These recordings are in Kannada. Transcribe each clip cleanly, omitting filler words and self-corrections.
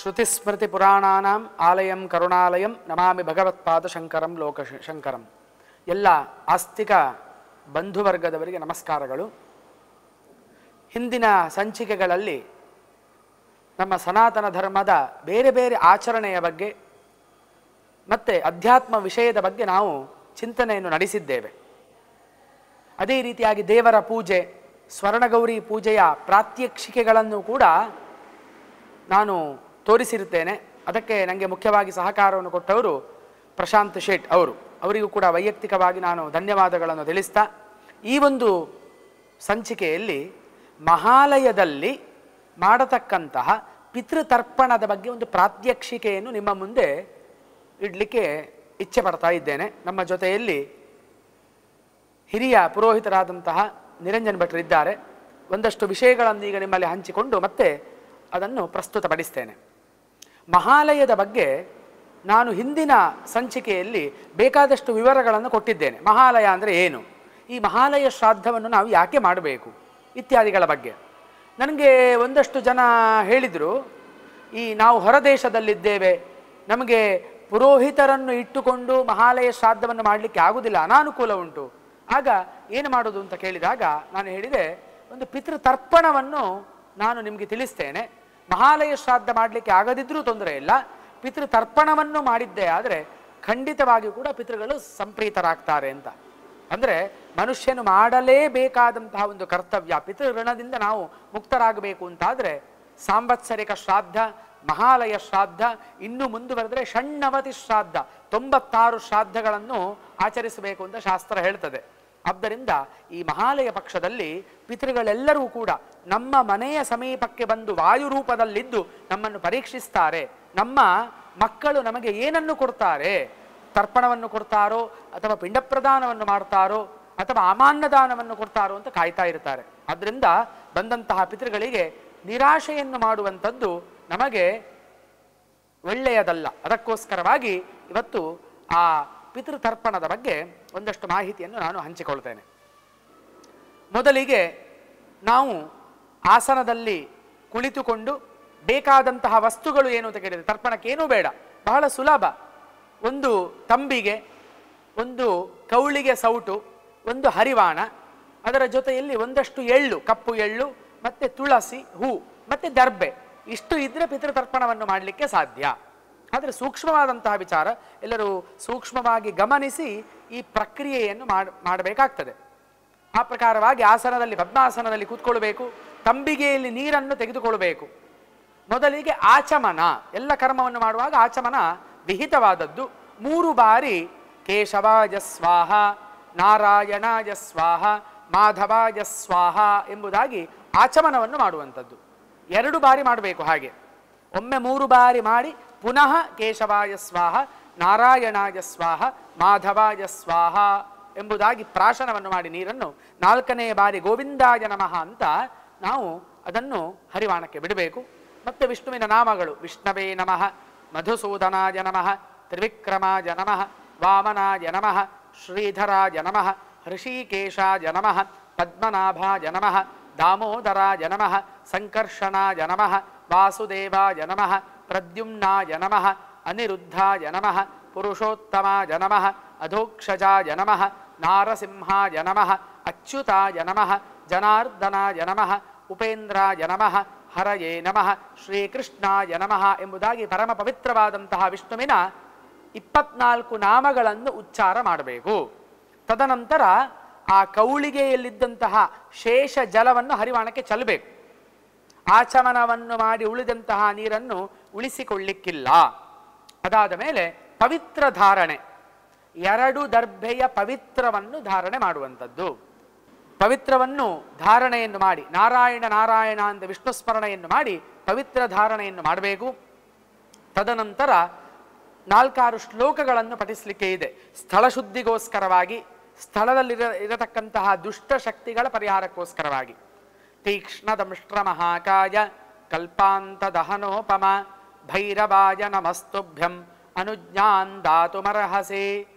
ಶ್ರುತಿಸ್ಮೃತಿಪುರಾಣಾನಾಂ ಆಲಯಂ ಕರುಣಾಲಯಂ ನಮಾಮಿ ಭಗವತ್ಪಾದಶಂಕರಂ ಲೋಕಶಂಕರಂ. ಎಲ್ಲ ಆಸ್ತಿಕ ಬಂಧುವರ್ಗದವರಿಗೆ ನಮಸ್ಕಾರಗಳು. ಹಿಂದಿನ ಸಂಚಿಕೆಗಳಲ್ಲಿ ನಮ್ಮ ಸನಾತನ ಧರ್ಮದ ಬೇರೆ ಬೇರೆ ಆಚರಣೆಯ ಬಗ್ಗೆ ಮತ್ತು ಅಧ್ಯಾತ್ಮ ವಿಷಯದ ಬಗ್ಗೆ ನಾವು ಚಿಂತನೆಯನ್ನು ನಡೆಸಿದ್ದೇವೆ. ಅದೇ ರೀತಿಯಾಗಿ ದೇವರ ಪೂಜೆ, ಸ್ವರ್ಣಗೌರಿ ಪೂಜೆಯ ಪ್ರಾತ್ಯಕ್ಷಿಕೆಗಳನ್ನು ಕೂಡ ನಾನು ತೋರಿಸಿರುತ್ತೇನೆ. ಅದಕ್ಕೆ ನನಗೆ ಮುಖ್ಯವಾಗಿ ಸಹಕಾರವನ್ನು ಕೊಟ್ಟವರು ಪ್ರಶಾಂತ್ ಶೇಟ್ ಅವರಿಗೂ ಕೂಡ ವೈಯಕ್ತಿಕವಾಗಿ ನಾನು ಧನ್ಯವಾದಗಳನ್ನು ತಿಳಿಸ್ತಾ, ಈ ಒಂದು ಸಂಚಿಕೆಯಲ್ಲಿ ಮಹಾಲಯದಲ್ಲಿ ಮಾಡತಕ್ಕಂತಹ ಪಿತೃತರ್ಪಣದ ಬಗ್ಗೆ ಒಂದು ಪ್ರಾತ್ಯಕ್ಷಿಕೆಯನ್ನು ನಿಮ್ಮ ಮುಂದೆ ಇಡಲಿಕ್ಕೆ ಇಚ್ಛೆ ಪಡ್ತಾ ಇದ್ದೇನೆ. ನಮ್ಮ ಜೊತೆಯಲ್ಲಿ ಹಿರಿಯ ಪುರೋಹಿತರಾದಂತಹ ನಿರಂಜನ್ ಭಟ್ರಿದ್ದಾರೆ. ಒಂದಷ್ಟು ವಿಷಯಗಳನ್ನು ಈಗ ನಿಮ್ಮಲ್ಲಿ ಹಂಚಿಕೊಂಡು ಮತ್ತೆ ಅದನ್ನು ಪ್ರಸ್ತುತಪಡಿಸ್ತೇನೆ. ಮಹಾಲಯದ ಬಗ್ಗೆ ನಾನು ಹಿಂದಿನ ಸಂಚಿಕೆಯಲ್ಲಿ ಬೇಕಾದಷ್ಟು ವಿವರಗಳನ್ನು ಕೊಟ್ಟಿದ್ದೇನೆ. ಮಹಾಲಯ ಅಂದರೆ ಏನು, ಈ ಮಹಾಲಯ ಶ್ರಾದ್ದವನ್ನು ನಾವು ಯಾಕೆ ಮಾಡಬೇಕು ಇತ್ಯಾದಿಗಳ ಬಗ್ಗೆ. ನನಗೆ ಒಂದಷ್ಟು ಜನ ಹೇಳಿದರು, ಈ ನಾವು ಹೊರದೇಶದಲ್ಲಿದ್ದೇವೆ, ನಮಗೆ ಪುರೋಹಿತರನ್ನು ಇಟ್ಟುಕೊಂಡು ಮಹಾಲಯ ಶ್ರಾದ್ದವನ್ನು ಮಾಡಲಿಕ್ಕೆ ಆಗುವುದಿಲ್ಲ, ಅನಾನುಕೂಲ ಉಂಟು, ಆಗ ಏನು ಮಾಡೋದು ಅಂತ ಕೇಳಿದಾಗ ನಾನು ಹೇಳಿದೆ, ಒಂದು ಪಿತೃತರ್ಪಣವನ್ನು ನಾನು ನಿಮಗೆ ತಿಳಿಸ್ತೇನೆ. ಮಹಾಲಯ ಶ್ರಾದ್ದ ಮಾಡಲಿಕ್ಕೆ ಆಗದಿದ್ರೂ ತೊಂದರೆ ಇಲ್ಲ, ಪಿತೃತರ್ಪಣವನ್ನು ಮಾಡಿದ್ದೇ ಆದರೆ ಖಂಡಿತವಾಗಿಯೂ ಕೂಡ ಪಿತೃಗಳು ಸಂಪ್ರೀತರಾಗ್ತಾರೆ ಅಂತ. ಅಂದರೆ ಮನುಷ್ಯನು ಮಾಡಲೇಬೇಕಾದಂತಹ ಒಂದು ಕರ್ತವ್ಯ, ಪಿತೃಋಣದಿಂದ ನಾವು ಮುಕ್ತರಾಗಬೇಕು ಅಂತಾದರೆ ಸಾಂವತ್ಸರಿಕ ಶ್ರಾದ್ದ, ಮಹಾಲಯ ಶ್ರಾದ್ದ, ಇನ್ನೂ ಮುಂದುವರೆದರೆ ಷಣ್ಣವತಿ ಶ್ರಾದ್ದ, 96 ಶ್ರಾದ್ದಗಳನ್ನು ಆಚರಿಸಬೇಕು ಅಂತ ಶಾಸ್ತ್ರ ಹೇಳ್ತದೆ. ಆದ್ದರಿಂದ ಈ ಮಹಾಲಯ ಪಕ್ಷದಲ್ಲಿ ಪಿತೃಗಳೆಲ್ಲರೂ ಕೂಡ ನಮ್ಮ ಮನೆಯ ಸಮೀಪಕ್ಕೆ ಬಂದು ವಾಯುರೂಪದಲ್ಲಿದ್ದು ನಮ್ಮನ್ನು ಪರೀಕ್ಷಿಸ್ತಾರೆ. ನಮ್ಮ ಮಕ್ಕಳು ನಮಗೆ ಏನನ್ನು ಕೊಡ್ತಾರೆ, ತರ್ಪಣವನ್ನು ಕೊಡ್ತಾರೋ ಅಥವಾ ಪಿಂಡ ಪ್ರದಾನವನ್ನು ಮಾಡ್ತಾರೋ ಅಥವಾ ಅಮಾನ್ನದಾನವನ್ನು ಕೊಡ್ತಾರೋ ಅಂತ ಕಾಯ್ತಾ ಇರ್ತಾರೆ. ಆದ್ದರಿಂದ ಬಂದಂತಹ ಪಿತೃಗಳಿಗೆ ನಿರಾಶೆಯನ್ನು ಮಾಡುವಂಥದ್ದು ನಮಗೆ ಒಳ್ಳೆಯದಲ್ಲ. ಅದಕ್ಕೋಸ್ಕರವಾಗಿ ಇವತ್ತು ಆ ಪಿತೃತರ್ಪಣದ ಬಗ್ಗೆ ಒಂದಷ್ಟು ಮಾಹಿತಿಯನ್ನು ನಾನು ಹಂಚಿಕೊಳ್ತೇನೆ. ಮೊದಲಿಗೆ ನಾವು ಆಸನದಲ್ಲಿ ಕುಳಿತುಕೊಂಡು ಬೇಕಾದಂತಹ ವಸ್ತುಗಳು ಏನು ಅಂತ ಕೇಳಿದರೆ ತರ್ಪಣಕ್ಕೇನೂ ಬೇಡ, ಬಹಳ ಸುಲಭ. ಒಂದು ತಂಬಿಗೆ, ಒಂದು ಕೌಳಿಗೆ ಸೌಟು, ಒಂದು ಹರಿವಾಣ, ಅದರ ಜೊತೆಯಲ್ಲಿ ಒಂದಷ್ಟು ಎಳ್ಳು, ಕಪ್ಪು ಎಳ್ಳು, ಮತ್ತು ತುಳಸಿ ಹೂ ಮತ್ತು ದರ್ಬೆ, ಇಷ್ಟು ಇದ್ರೆ ಪಿತೃತರ್ಪಣವನ್ನು ಮಾಡಲಿಕ್ಕೆ ಸಾಧ್ಯ. ಆದರೆ ಸೂಕ್ಷ್ಮವಾದಂತಹ ವಿಚಾರ, ಎಲ್ಲರೂ ಸೂಕ್ಷ್ಮವಾಗಿ ಗಮನಿಸಿ ಈ ಪ್ರಕ್ರಿಯೆಯನ್ನು ಮಾಡಬೇಕಾಗ್ತದೆ. ಆ ಪ್ರಕಾರವಾಗಿ ಆಸನದಲ್ಲಿ, ಪದ್ಮಾಸನದಲ್ಲಿ ಕೂತ್ಕೊಳ್ಬೇಕು. ತಂಬಿಗೆಯಲ್ಲಿ ನೀರನ್ನು ತೆಗೆದುಕೊಳ್ಬೇಕು. ಮೊದಲಿಗೆ ಆಚಮನ, ಎಲ್ಲ ಕರ್ಮವನ್ನು ಮಾಡುವಾಗ ಆಚಮನ ವಿಹಿತವಾದದ್ದು. 3 ಬಾರಿ ಕೇಶವಾಯ ಸ್ವಾಹ, ನಾರಾಯಣಾಯ ಸ್ವಾಹ, ಮಾಧವಾಯ ಸ್ವಾಹ ಎಂಬುದಾಗಿ ಆಚಮನವನ್ನು ಮಾಡುವಂಥದ್ದು. 2 ಬಾರಿ ಮಾಡಬೇಕು. ಹಾಗೆ ಒಮ್ಮೆ 3 ಬಾರಿ ಮಾಡಿ ಪುನಃ ಕೇಶವಾಯ ಸ್ವಾಹ, ನಾರಾಯಣಾಯ ಸ್ವಾಹ, ಮಾಧವಾಯ ಸ್ವಾಹ ಎಂಬುದಾಗಿ ಪ್ರಾಶನವನ್ನು ಮಾಡಿ ನೀರನ್ನು 4ನೇ ಬಾರಿ ಗೋವಿಂದಾಯ ನಮಃ ಅಂತ ನಾವು ಅದನ್ನು ಹರಿವಾಣಕ್ಕೆ ಬಿಡಬೇಕು. ಮತ್ತು ವಿಷ್ಣುವಿನ ನಾಮಗಳು, ವಿಷ್ಣವೇ ನಮಃ, ಮಧುಸೂದನಾಯ ನಮಃ, ತ್ರಿವಿಕ್ರಮಾಯ ನಮಃ, ವಾಮನಾಯ ನಮಃ, ಶ್ರೀಧರಾಯ ನಮಃ, ಹೃಷಿಕೇಶಾಯ ನಮಃ, ಪದ್ಮನಾಭಾಯ ನಮಃ, ದಾಮೋದರಾಯ ನಮಃ, ಸಂಕರ್ಷಣಾಯ ನಮಃ, ವಾಸುದೇವಾಯ ನಮಃ, ಪ್ರದ್ಯುಮ್ನಾಯ ನಮಃ, ಅನಿರುದ್ಧಾಯ ನಮಃ, ಪುರುಷೋತ್ತಮಾಯ ನಮಃ, ಅಧೋಕ್ಷಜಾಯ ನಮಃ, ನಾರಸಿಂಹಾಯ ನಮಃ, ಅಚ್ಯುತಾಯ ನಮಃ, ಜನಾರ್ದನಾಯ ನಮಃ, ಉಪೇಂದ್ರಾಯ ನಮಃ, ಹರಯೇ ನಮಃ, ಶ್ರೀಕೃಷ್ಣಾಯ ನಮಃ ಎಂಬುದಾಗಿ ಪರಮ ಪವಿತ್ರವಾದಂತಹ ವಿಷ್ಣುವಿನ 24 ನಾಮಗಳನ್ನು ಉಚ್ಚಾರ ಮಾಡಬೇಕು. ತದನಂತರ ಆ ಕೌಳಿಗೆಯಲ್ಲಿದ್ದಂತಹ ಶೇಷ ಜಲವನ್ನು ಹರಿವಾಣಕ್ಕೆ ಚೆಲ್ಲಬೇಕು. ಆಚಮನವನ್ನು ಮಾಡಿ ಉಳಿದಂತಹ ನೀರನ್ನು ಉಳಿಸಿಕೊಳ್ಳಿಕ್ಕಿಲ್ಲ. ಅದಾದ ಮೇಲೆ ಪವಿತ್ರ ಧಾರಣೆ, 2 ದರ್ಭೆಯ ಪವಿತ್ರವನ್ನು ಧಾರಣೆ ಮಾಡುವಂಥದ್ದು. ಪವಿತ್ರವನ್ನು ಧಾರಣೆಯನ್ನು ಮಾಡಿ ನಾರಾಯಣ ನಾರಾಯಣ ಅಂತ ವಿಷ್ಣು ಸ್ಮರಣೆಯನ್ನು ಮಾಡಿ ಪವಿತ್ರ ಧಾರಣೆಯನ್ನು ಮಾಡಬೇಕು. ತದನಂತರ 4-6 ಶ್ಲೋಕಗಳನ್ನು ಪಠಿಸಲಿಕ್ಕೆ ಇದೆ. ಸ್ಥಳ ಶುದ್ಧಿಗೋಸ್ಕರವಾಗಿ, ಸ್ಥಳದಲ್ಲಿ ಇರತಕ್ಕಂತಹ ದುಷ್ಟ ಶಕ್ತಿಗಳ ಪರಿಹಾರಕ್ಕೋಸ್ಕರವಾಗಿ. ತೀಕ್ಷ್ಣದಂಷ್ಟ್ರ ಮಹಾಕಾಯ ಕಲ್ಪಾಂತ ದಹನೋಪಮ ಭೈರವಾಯ ನಮಸ್ತುಭ್ಯಂ ಅನುಜ್ಞಾನ್ ದಾತುಮರ್ಹಸೆ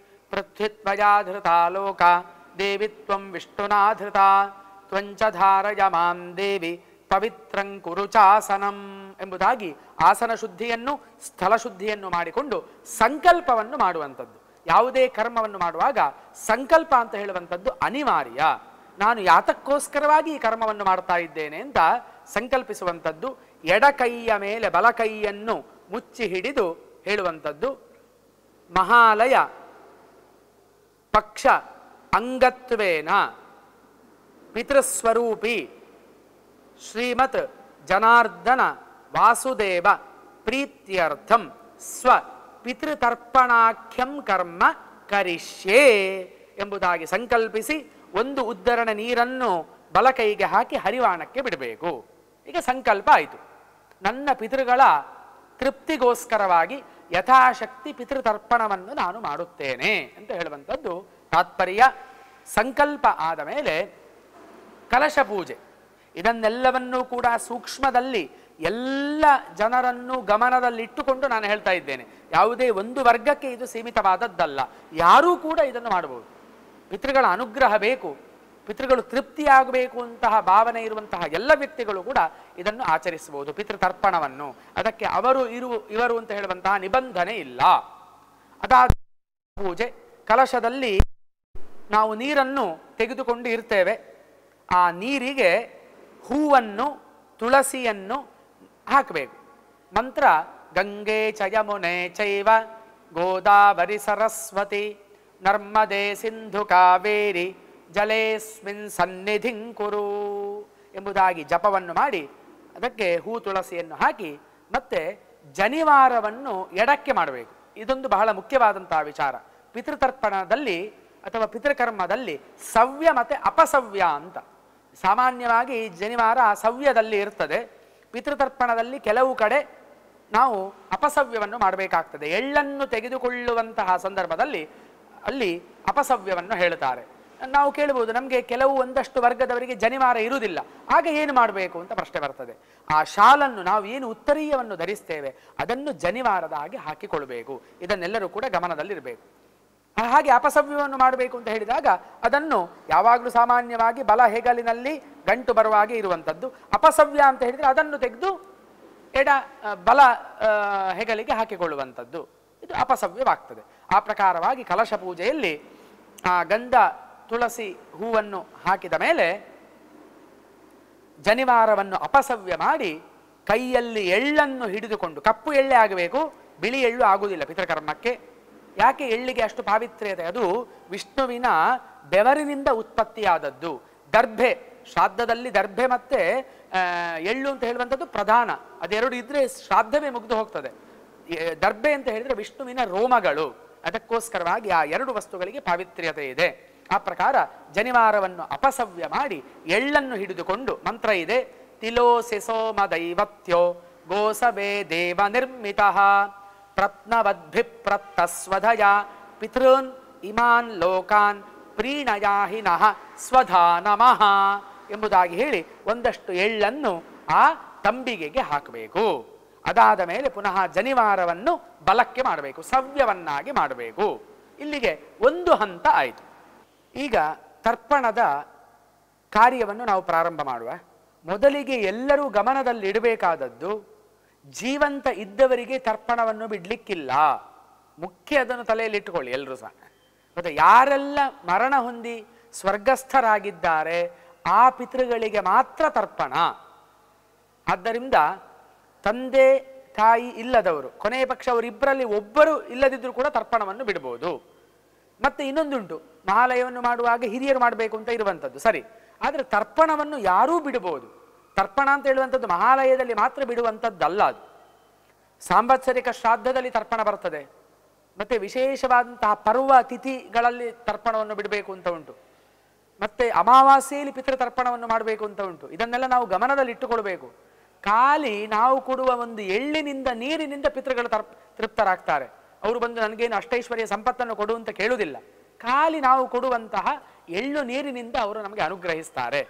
ಪೃಥ್ವಿತ್ವಯಾ ಧೃತಾ ಲೋಕ ದೇವಿ ತ್ವಂ ವಿಷ್ಣುನಾ ಧೃತಾ ತ್ವಂಚ ಧಾರಯ ಮಾಂ ದೇವಿ ಪವಿತ್ರಂ ಕುರುಚಾಸನಂ ಎಂಬುದಾಗಿ ಆಸನ ಶುದ್ಧಿಯನ್ನು ಸ್ಥಳ ಶುದ್ಧಿಯನ್ನು ಮಾಡಿಕೊಂಡು ಸಂಕಲ್ಪವನ್ನು ಮಾಡುವಂಥದ್ದು. ಯಾವುದೇ ಕರ್ಮವನ್ನು ಮಾಡುವಾಗ ಸಂಕಲ್ಪ ಅಂತ ಹೇಳುವಂಥದ್ದು ಅನಿವಾರ್ಯ. ನಾನು ಯಾತಕ್ಕೋಸ್ಕರವಾಗಿ ಈ ಕರ್ಮವನ್ನು ಮಾಡ್ತಾ ಇದ್ದೇನೆ ಅಂತ ಸಂಕಲ್ಪಿಸುವಂಥದ್ದು. ಎಡಕೈಯ ಮೇಲೆ ಬಲಕೈಯನ್ನು ಮುಚ್ಚಿ ಹಿಡಿದು ಹೇಳುವಂಥದ್ದು, ಮಹಾಲಯ ಪಕ್ಷ ಅಂಗತ್ವೇನ ಪಿತೃಸ್ವರೂಪಿ ಶ್ರೀಮತ್ ಜನಾರ್ದನ ವಾಸುದೇವ ಪ್ರೀತ್ಯರ್ಥಂ ಸ್ವ ಪಿತೃತರ್ಪಣಾಖ್ಯಂ ಕರ್ಮ ಕರಿಷ್ಯೇ ಎಂಬುದಾಗಿ ಸಂಕಲ್ಪಿಸಿ ಒಂದು ಉದ್ಧರಣ ನೀರನ್ನು ಬಲಕೈಗೆ ಹಾಕಿ ಹರಿವಾಣಕ್ಕೆ ಬಿಡಬೇಕು. ಈಗ ಸಂಕಲ್ಪ ಆಯಿತು, ನನ್ನ ಪಿತೃಗಳ ತೃಪ್ತಿಗೋಸ್ಕರವಾಗಿ ಯಥಾಶಕ್ತಿ ಪಿತೃತರ್ಪಣವನ್ನು ನಾನು ಮಾಡುತ್ತೇನೆ ಅಂತ ಹೇಳುವಂಥದ್ದು ತಾತ್ಪರ್ಯ. ಸಂಕಲ್ಪ ಆದ ಮೇಲೆ ಕಲಶ ಪೂಜೆ, ಇದನ್ನೆಲ್ಲವನ್ನೂ ಕೂಡ ಸೂಕ್ಷ್ಮದಲ್ಲಿ ಎಲ್ಲ ಜನರನ್ನು ಗಮನದಲ್ಲಿಟ್ಟುಕೊಂಡು ನಾನು ಹೇಳ್ತಾ ಇದ್ದೇನೆ. ಯಾವುದೇ ಒಂದು ವರ್ಗಕ್ಕೆ ಇದು ಸೀಮಿತವಾದದ್ದಲ್ಲ, ಯಾರೂ ಕೂಡ ಇದನ್ನು ಮಾಡಬಹುದು. ಪಿತೃಗಳ ಅನುಗ್ರಹ ಬೇಕು, ಪಿತೃಗಳು ತೃಪ್ತಿಯಾಗಬೇಕು ಅಂತಹ ಭಾವನೆ ಇರುವಂತಹ ಎಲ್ಲ ವ್ಯಕ್ತಿಗಳು ಕೂಡ ಇದನ್ನು ಆಚರಿಸಬಹುದು, ಪಿತೃತರ್ಪಣವನ್ನು. ಅದಕ್ಕೆ ಅವರು ಇವರು ಅಂತ ಹೇಳುವಂತಹ ನಿಬಂಧನೆ ಇಲ್ಲ. ಅದಾದ ಪೂಜೆ, ಕಲಶದಲ್ಲಿ ನಾವು ನೀರನ್ನು ತೆಗೆದುಕೊಂಡು ಇರ್ತೇವೆ. ಆ ನೀರಿಗೆ ಹೂವನ್ನು ತುಳಸಿಯನ್ನು ಹಾಕಬೇಕು. ಮಂತ್ರ ಗಂಗೆ ಚ ಯಮುನೆ ಚೈವ ಗೋದಾವರಿ ಸರಸ್ವತಿ ನರ್ಮದೆ ಸಿಂಧು ಕಾವೇರಿ ಜಲೇಸ್ಮಿನ್ ಸನ್ನಿಧಿಂ ಕುರು ಎಂಬುದಾಗಿ ಜಪವನ್ನು ಮಾಡಿ ಅದಕ್ಕೆ ಹೂ ತುಳಸಿಯನ್ನು ಹಾಕಿ ಮತ್ತೆ ಜನಿವಾರವನ್ನು ಎಡಕ್ಕೆ ಮಾಡಬೇಕು. ಇದೊಂದು ಬಹಳ ಮುಖ್ಯವಾದಂತಹ ವಿಚಾರ. ಪಿತೃತರ್ಪಣದಲ್ಲಿ ಅಥವಾ ಪಿತೃಕರ್ಮದಲ್ಲಿ ಸವ್ಯ ಮತ್ತು ಅಪಸವ್ಯ ಅಂತ. ಸಾಮಾನ್ಯವಾಗಿ ಜನಿವಾರ ಸವ್ಯದಲ್ಲಿ ಇರ್ತದೆ, ಪಿತೃತರ್ಪಣದಲ್ಲಿ ಕೆಲವು ಕಡೆ ನಾವು ಅಪಸವ್ಯವನ್ನು ಮಾಡಬೇಕಾಗ್ತದೆ. ಎಳ್ಳನ್ನು ತೆಗೆದುಕೊಳ್ಳುವಂತಹ ಸಂದರ್ಭದಲ್ಲಿ ಅಲ್ಲಿ ಅಪಸವ್ಯವನ್ನು ಹೇಳುತ್ತಾರೆ. ನಾವು ಕೇಳಬಹುದು, ನಮಗೆ ಕೆಲವು ಒಂದಷ್ಟು ವರ್ಗದವರಿಗೆ ಜನಿವಾರ ಇರುವುದಿಲ್ಲ, ಆಗ ಏನು ಮಾಡಬೇಕು ಅಂತ ಪ್ರಶ್ನೆ ಬರ್ತದೆ. ಆ ಶಾಲನ್ನು ನಾವು ಏನು ಉತ್ತರೀಯವನ್ನು ಧರಿಸ್ತೇವೆ ಅದನ್ನು ಜನಿವಾರದ ಹಾಗೆ ಹಾಕಿಕೊಳ್ಬೇಕು. ಇದನ್ನೆಲ್ಲರೂ ಕೂಡ ಗಮನದಲ್ಲಿರಬೇಕು. ಹಾಗೆ ಅಪಸವ್ಯವನ್ನು ಮಾಡಬೇಕು ಅಂತ ಹೇಳಿದಾಗ ಅದನ್ನು ಯಾವಾಗಲೂ ಸಾಮಾನ್ಯವಾಗಿ ಬಲ ಹೆಗಲಿನಲ್ಲಿ ಗಂಟು ಬರುವಾಗೆ ಇರುವಂಥದ್ದು. ಅಪಸವ್ಯ ಅಂತ ಹೇಳಿದರೆ ಅದನ್ನು ತೆಗೆದು ಎಡ ಬಲ ಹೆಗಲಿಗೆ ಹಾಕಿಕೊಳ್ಳುವಂಥದ್ದು, ಇದು ಅಪಸವ್ಯವಾಗ್ತದೆ. ಆ ಪ್ರಕಾರವಾಗಿ ಕಲಶ ಪೂಜೆಯಲ್ಲಿ ಆ ಗಂಧ ತುಳಸಿ ಹೂವನ್ನು ಹಾಕಿದ ಮೇಲೆ ಜನಿವಾರವನ್ನು ಅಪಸವ್ಯ ಮಾಡಿ ಕೈಯಲ್ಲಿ ಎಳ್ಳನ್ನು ಹಿಡಿದುಕೊಂಡು, ಕಪ್ಪು ಎಳ್ಳೆ ಆಗಬೇಕು, ಬಿಳಿ ಎಳ್ಳು ಆಗುವುದಿಲ್ಲ ಪಿತೃಕರ್ಮಕ್ಕೆ. ಯಾಕೆ ಎಳ್ಳಿಗೆ ಅಷ್ಟು ಪಾವಿತ್ರ್ಯತೆ? ಅದು ವಿಷ್ಣುವಿನ ಬೆವರಿನಿಂದ ಉತ್ಪತ್ತಿಯಾದದ್ದು. ದರ್ಭೆ, ಶ್ರಾದ್ದದಲ್ಲಿ ದರ್ಭೆ ಮತ್ತೆ ಎಳ್ಳು ಅಂತ ಹೇಳುವಂಥದ್ದು ಪ್ರಧಾನ. ಅದೆರಡು ಇದ್ರೆ ಶ್ರಾದ್ದವೇ ಮುಗಿದು ಹೋಗ್ತದೆ. ದರ್ಭೆ ಅಂತ ಹೇಳಿದ್ರೆ ವಿಷ್ಣುವಿನ ರೋಮಗಳು, ಅದಕ್ಕೋಸ್ಕರವಾಗಿ ಆ ಎರಡು ವಸ್ತುಗಳಿಗೆ ಪಾವಿತ್ರ್ಯತೆ ಇದೆ. ಆ ಪ್ರಕಾರ ಜನಿವಾರವನ್ನು ಅಪಸವ್ಯ ಮಾಡಿ ಎಳ್ಳನ್ನು ಹಿಡಿದುಕೊಂಡು ಮಂತ್ರ ಇದೆ, ತಿಲೋಸಿ ಸೋಮ ದೈವತ್ಯೋ ಗೋಸವೇ ದೇವ ನಿರ್ಮಿತ ಪ್ರತ್ನವದ್ಭಿಪ್ರತ್ತಸ್ವಧಯ ಪಿತೃನ್ ಇಮಾನ್ ಲೋಕಾನ್ ಪ್ರೀಣಯಾಹಿನಃ ಸ್ವಧಾ ನಮಃ ಎಂಬುದಾಗಿ ಹೇಳಿ ಒಂದಷ್ಟು ಎಳ್ಳನ್ನು ಆ ತಂಬಿಗೆಗೆ ಹಾಕಬೇಕು. ಅದಾದ ಮೇಲೆ ಪುನಃ ಜನಿವಾರವನ್ನು ಬಲಕ್ಕೆ ಮಾಡಬೇಕು, ಸವ್ಯವನ್ನಾಗಿ ಮಾಡಬೇಕು. ಇಲ್ಲಿಗೆ ಒಂದು ಹಂತ ಆಯಿತು. ಈಗ ತರ್ಪಣದ ಕಾರ್ಯವನ್ನು ನಾವು ಪ್ರಾರಂಭ ಮಾಡುವ. ಮೊದಲಿಗೆ ಎಲ್ಲರೂ ಗಮನದಲ್ಲಿಡಬೇಕಾದದ್ದು, ಜೀವಂತ ಇದ್ದವರಿಗೆ ತರ್ಪಣವನ್ನು ಬಿಡಲಿಕ್ಕಿಲ್ಲ. ಮುಖ್ಯ ಅದನ್ನು ತಲೆಯಲ್ಲಿಟ್ಟುಕೊಳ್ಳಿ ಎಲ್ಲರೂ ಸಹ. ಮತ್ತು ಯಾರೆಲ್ಲ ಮರಣ ಹೊಂದಿ ಸ್ವರ್ಗಸ್ಥರಾಗಿದ್ದಾರೆ ಆ ಪಿತೃಗಳಿಗೆ ಮಾತ್ರ ತರ್ಪಣ. ಆದ್ದರಿಂದ ತಂದೆ ತಾಯಿ ಇಲ್ಲದವರು, ಕೊನೆಯ ಪಕ್ಷ ಅವರಿಬ್ಬರಲ್ಲಿ ಒಬ್ಬರು ಇಲ್ಲದಿದ್ದರೂ ಕೂಡ ತರ್ಪಣವನ್ನು ಬಿಡಬಹುದು. ಮತ್ತೆ ಇನ್ನೊಂದುಂಟು, ಮಹಾಲಯವನ್ನು ಮಾಡುವಾಗ ಹಿರಿಯರು ಮಾಡಬೇಕು ಅಂತ ಇರುವಂಥದ್ದು ಸರಿ, ಆದರೆ ತರ್ಪಣವನ್ನು ಯಾರೂ ಬಿಡಬಹುದು. ತರ್ಪಣ ಅಂತ ಹೇಳುವಂಥದ್ದು ಮಹಾಲಯದಲ್ಲಿ ಮಾತ್ರ ಬಿಡುವಂಥದ್ದಲ್ಲ. ಅದು ಸಾಂವತ್ಸರಿಕ ಶ್ರಾದ್ದದಲ್ಲಿ ತರ್ಪಣ ಬರ್ತದೆ, ಮತ್ತೆ ವಿಶೇಷವಾದಂತಹ ಪರ್ವ ತಿಥಿಗಳಲ್ಲಿ ತರ್ಪಣವನ್ನು ಬಿಡಬೇಕು ಅಂತ ಉಂಟು, ಮತ್ತೆ ಅಮಾವಾಸ್ಯೆಯಲ್ಲಿ ಪಿತೃತರ್ಪಣವನ್ನು ಮಾಡಬೇಕು ಅಂತ ಉಂಟು. ಇದನ್ನೆಲ್ಲ ನಾವು ಗಮನದಲ್ಲಿ ಇಟ್ಟುಕೊಳ್ಬೇಕು. ಖಾಲಿ ನಾವು ಕೊಡುವ ಒಂದು ಎಳ್ಳಿನಿಂದ ನೀರಿನಿಂದ ಪಿತೃಗಳು ತೃಪ್ತರಾಗ್ತಾರೆ. ಅವರು ಬಂದು ನನಗೇನು ಅಷ್ಟೈಶ್ವರ್ಯ ಸಂಪತ್ತನ್ನು ಕೊಡು ಅಂತ ಕೇಳುವುದಿಲ್ಲ. ಖಾಲಿ ನಾವು ಕೊಡುವಂತಹ ಎಳ್ಳು ನೀರಿನಿಂದ ಅವರು ನಮಗೆ ಅನುಗ್ರಹಿಸ್ತಾರೆ.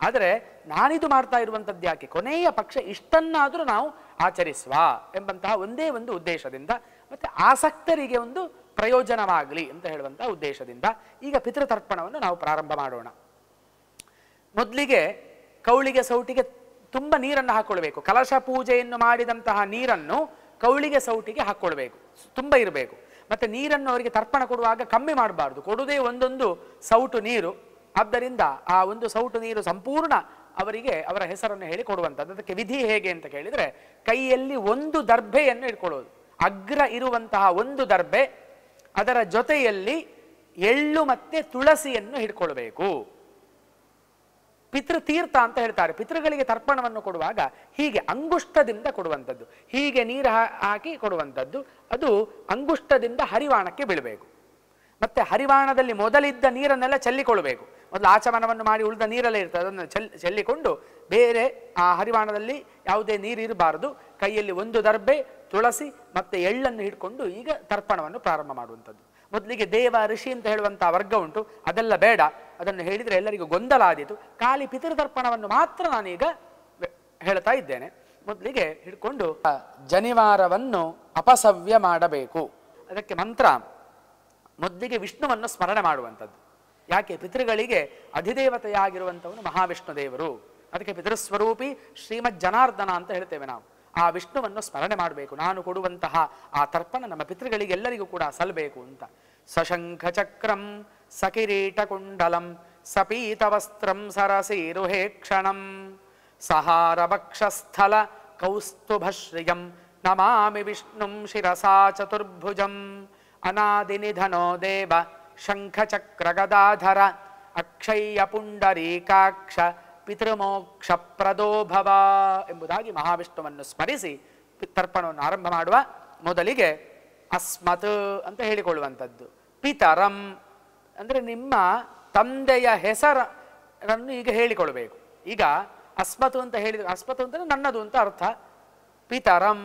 ಆದರೆ ನಾನಿದು ಮಾಡ್ತಾ ಇರುವಂಥದ್ದು ಯಾಕೆ? ಕೊನೆಯ ಪಕ್ಷ ಇಷ್ಟನ್ನಾದರೂ ನಾವು ಆಚರಿಸುವ ಎಂಬಂತಹ ಒಂದೇ ಒಂದು ಉದ್ದೇಶದಿಂದ, ಮತ್ತು ಆಸಕ್ತರಿಗೆ ಒಂದು ಪ್ರಯೋಜನವಾಗಲಿ ಅಂತ ಹೇಳುವಂತಹ ಉದ್ದೇಶದಿಂದ ಈಗ ಪಿತೃತರ್ಪಣವನ್ನು ನಾವು ಪ್ರಾರಂಭ ಮಾಡೋಣ. ಮೊದಲಿಗೆ ಕೌಳಿಗೆ ಸೌಟಿಗೆ ತುಂಬ ನೀರನ್ನು ಹಾಕ್ಕೊಳ್ಬೇಕು. ಕಲಶ ಪೂಜೆಯನ್ನು ಮಾಡಿದಂತಹ ನೀರನ್ನು ಕೌಳಿಗೆ ಸೌಟಿಗೆ ಹಾಕ್ಕೊಳ್ಬೇಕು, ತುಂಬ ಇರಬೇಕು. ಮತ್ತು ನೀರನ್ನು ಅವರಿಗೆ ತರ್ಪಣ ಕೊಡುವಾಗ ಕಮ್ಮಿ ಮಾಡಬಾರ್ದು, ಕೊಡುವುದೇ ಒಂದೊಂದು ಸೌಟು ನೀರು. ಆದ್ದರಿಂದ ಆ ಒಂದು ಸೌಟು ನೀರು ಸಂಪೂರ್ಣ ಅವರಿಗೆ ಅವರ ಹೆಸರನ್ನು ಹೇಳಿ ಕೊಡುವಂಥದ್ದು. ಅದಕ್ಕೆ ವಿಧಿ ಹೇಗೆ ಅಂತ ಕೇಳಿದರೆ, ಕೈಯಲ್ಲಿ ಒಂದು ದರ್ಭೆಯನ್ನು ಇಟ್ಕೊಳ್ಳೋದು, ಅಗ್ರ ಇರುವಂತಹ ಒಂದು ದರ್ಭೆ, ಅದರ ಜೊತೆಯಲ್ಲಿ ಎಳ್ಳು ಮತ್ತು ತುಳಸಿಯನ್ನು ಹಿಡ್ಕೊಳ್ಬೇಕು. ಪಿತೃತೀರ್ಥ ಅಂತ ಹೇಳ್ತಾರೆ. ಪಿತೃಗಳಿಗೆ ತರ್ಪಣವನ್ನು ಕೊಡುವಾಗ ಹೀಗೆ ಅಂಗುಷ್ಟದಿಂದ ಕೊಡುವಂಥದ್ದು, ಹೀಗೆ ನೀರು ಹಾಕಿ ಕೊಡುವಂಥದ್ದು. ಅದು ಅಂಗುಷ್ಟದಿಂದ ಹರಿವಾಣಕ್ಕೆ ಬೀಳಬೇಕು. ಮತ್ತು ಹರಿವಾಣದಲ್ಲಿ ಮೊದಲಿದ್ದ ನೀರನ್ನೆಲ್ಲ ಚೆಲ್ಲಿಕೊಳ್ಬೇಕು. ಮೊದಲು ಆಚಮನವನ್ನು ಮಾಡಿ ಉಳಿದ ನೀರಲ್ಲೇ ಇರ್ತದೆ, ಅದನ್ನು ಚೆಲ್ಲಿಕೊಂಡು ಬೇರೆ ಆ ಹರಿವಾಣದಲ್ಲಿ ಯಾವುದೇ ನೀರು ಇರಬಾರದು. ಕೈಯಲ್ಲಿ ಒಂದು ದರ್ಬೆ, ತುಳಸಿ ಮತ್ತು ಎಳ್ಳನ್ನು ಹಿಡ್ಕೊಂಡು ಈಗ ತರ್ಪಣವನ್ನು ಪ್ರಾರಂಭ ಮಾಡುವಂಥದ್ದು. ಮೊದಲಿಗೆ ದೇವ ಋಷಿ ಅಂತ ಹೇಳುವಂಥ ವರ್ಗ ಉಂಟು, ಅದೆಲ್ಲ ಬೇಡ. ಅದನ್ನು ಹೇಳಿದರೆ ಎಲ್ಲರಿಗೂ ಗೊಂದಲ ಆದೀತು. ಖಾಲಿ ಪಿತೃತರ್ಪಣವನ್ನು ಮಾತ್ರ ನಾನೀಗ ಹೇಳ್ತಾ ಇದ್ದೇನೆ. ಮೊದಲಿಗೆ ಹಿಡ್ಕೊಂಡು ಜನಿವಾರವನ್ನು ಅಪಸವ್ಯ ಮಾಡಬೇಕು. ಅದಕ್ಕೆ ಮಂತ್ರ ಮೊದಲಿಗೆ ವಿಷ್ಣುವನ್ನು ಸ್ಮರಣೆ ಮಾಡುವಂಥದ್ದು. ಯಾಕೆ? ಪಿತೃಗಳಿಗೆ ಅಧಿದೇವತೆಯಾಗಿರುವಂಥವನು ಮಹಾವಿಷ್ಣು ದೇವರು. ಅದಕ್ಕೆ ಪಿತೃಸ್ವರೂಪಿ ಶ್ರೀಮದ್ ಜನಾರ್ದನ ಅಂತ ಹೇಳ್ತೇವೆ ನಾವು. ಆ ವಿಷ್ಣುವನ್ನು ಸ್ಮರಣೆ ಮಾಡಬೇಕು. ನಾನು ಕೊಡುವಂತಹ ಆ ತರ್ಪಣ ನಮ್ಮ ಪಿತೃಗಳಿಗೆ ಎಲ್ಲರಿಗೂ ಕೂಡ ಸಲ್ಲಬೇಕು ಅಂತ. ಸಶಂಖ ಚಕ್ರಂ ಸಕಿರೀಟ ಕುಂಡಲಂ ಸಪೀತವಸ್ತ್ರಂ ಸರಸೀರುಹೇಕ್ಷಣಂ ಸಹಾರ ವಕ್ಷಸ್ಥಲ ಕೌಸ್ತುಭಶ್ರಿಯಂ ನಮಾಮಿ ವಿಷ್ಣುಂ ಶಿರಸಾ ಚತುರ್ಭುಜಂ ಅನಾದಿನಿಧನೋ ದೇವ ಶಂಖಚಕ್ರ ಗದಾಧರ ಅಕ್ಷಯ್ಯ ಪುಂಡರೀಕಾಕ್ಷ ಪಿತೃಮೋಕ್ಷ ಪ್ರದೋಭವ ಎಂಬುದಾಗಿ ಮಹಾವಿಷ್ಣುವನ್ನು ಸ್ಮರಿಸಿ ತರ್ಪಣವನ್ನು ಆರಂಭ ಮಾಡುವ. ಮೊದಲಿಗೆ ಅಸ್ಮತ್ ಅಂತ ಹೇಳಿಕೊಳ್ಳುವಂಥದ್ದು. ಪಿತರಂ ಅಂದರೆ ನಿಮ್ಮ ತಂದೆಯ ಹೆಸರನ್ನು ಈಗ ಹೇಳಿಕೊಳ್ಬೇಕು. ಈಗ ಅಸ್ಮತು ಅಂತ ಹೇಳಿದ್ರೆ, ಅಸ್ಮತು ಅಂತಂದರೆ ನನ್ನದು ಅಂತ ಅರ್ಥ. ಪಿತರಂ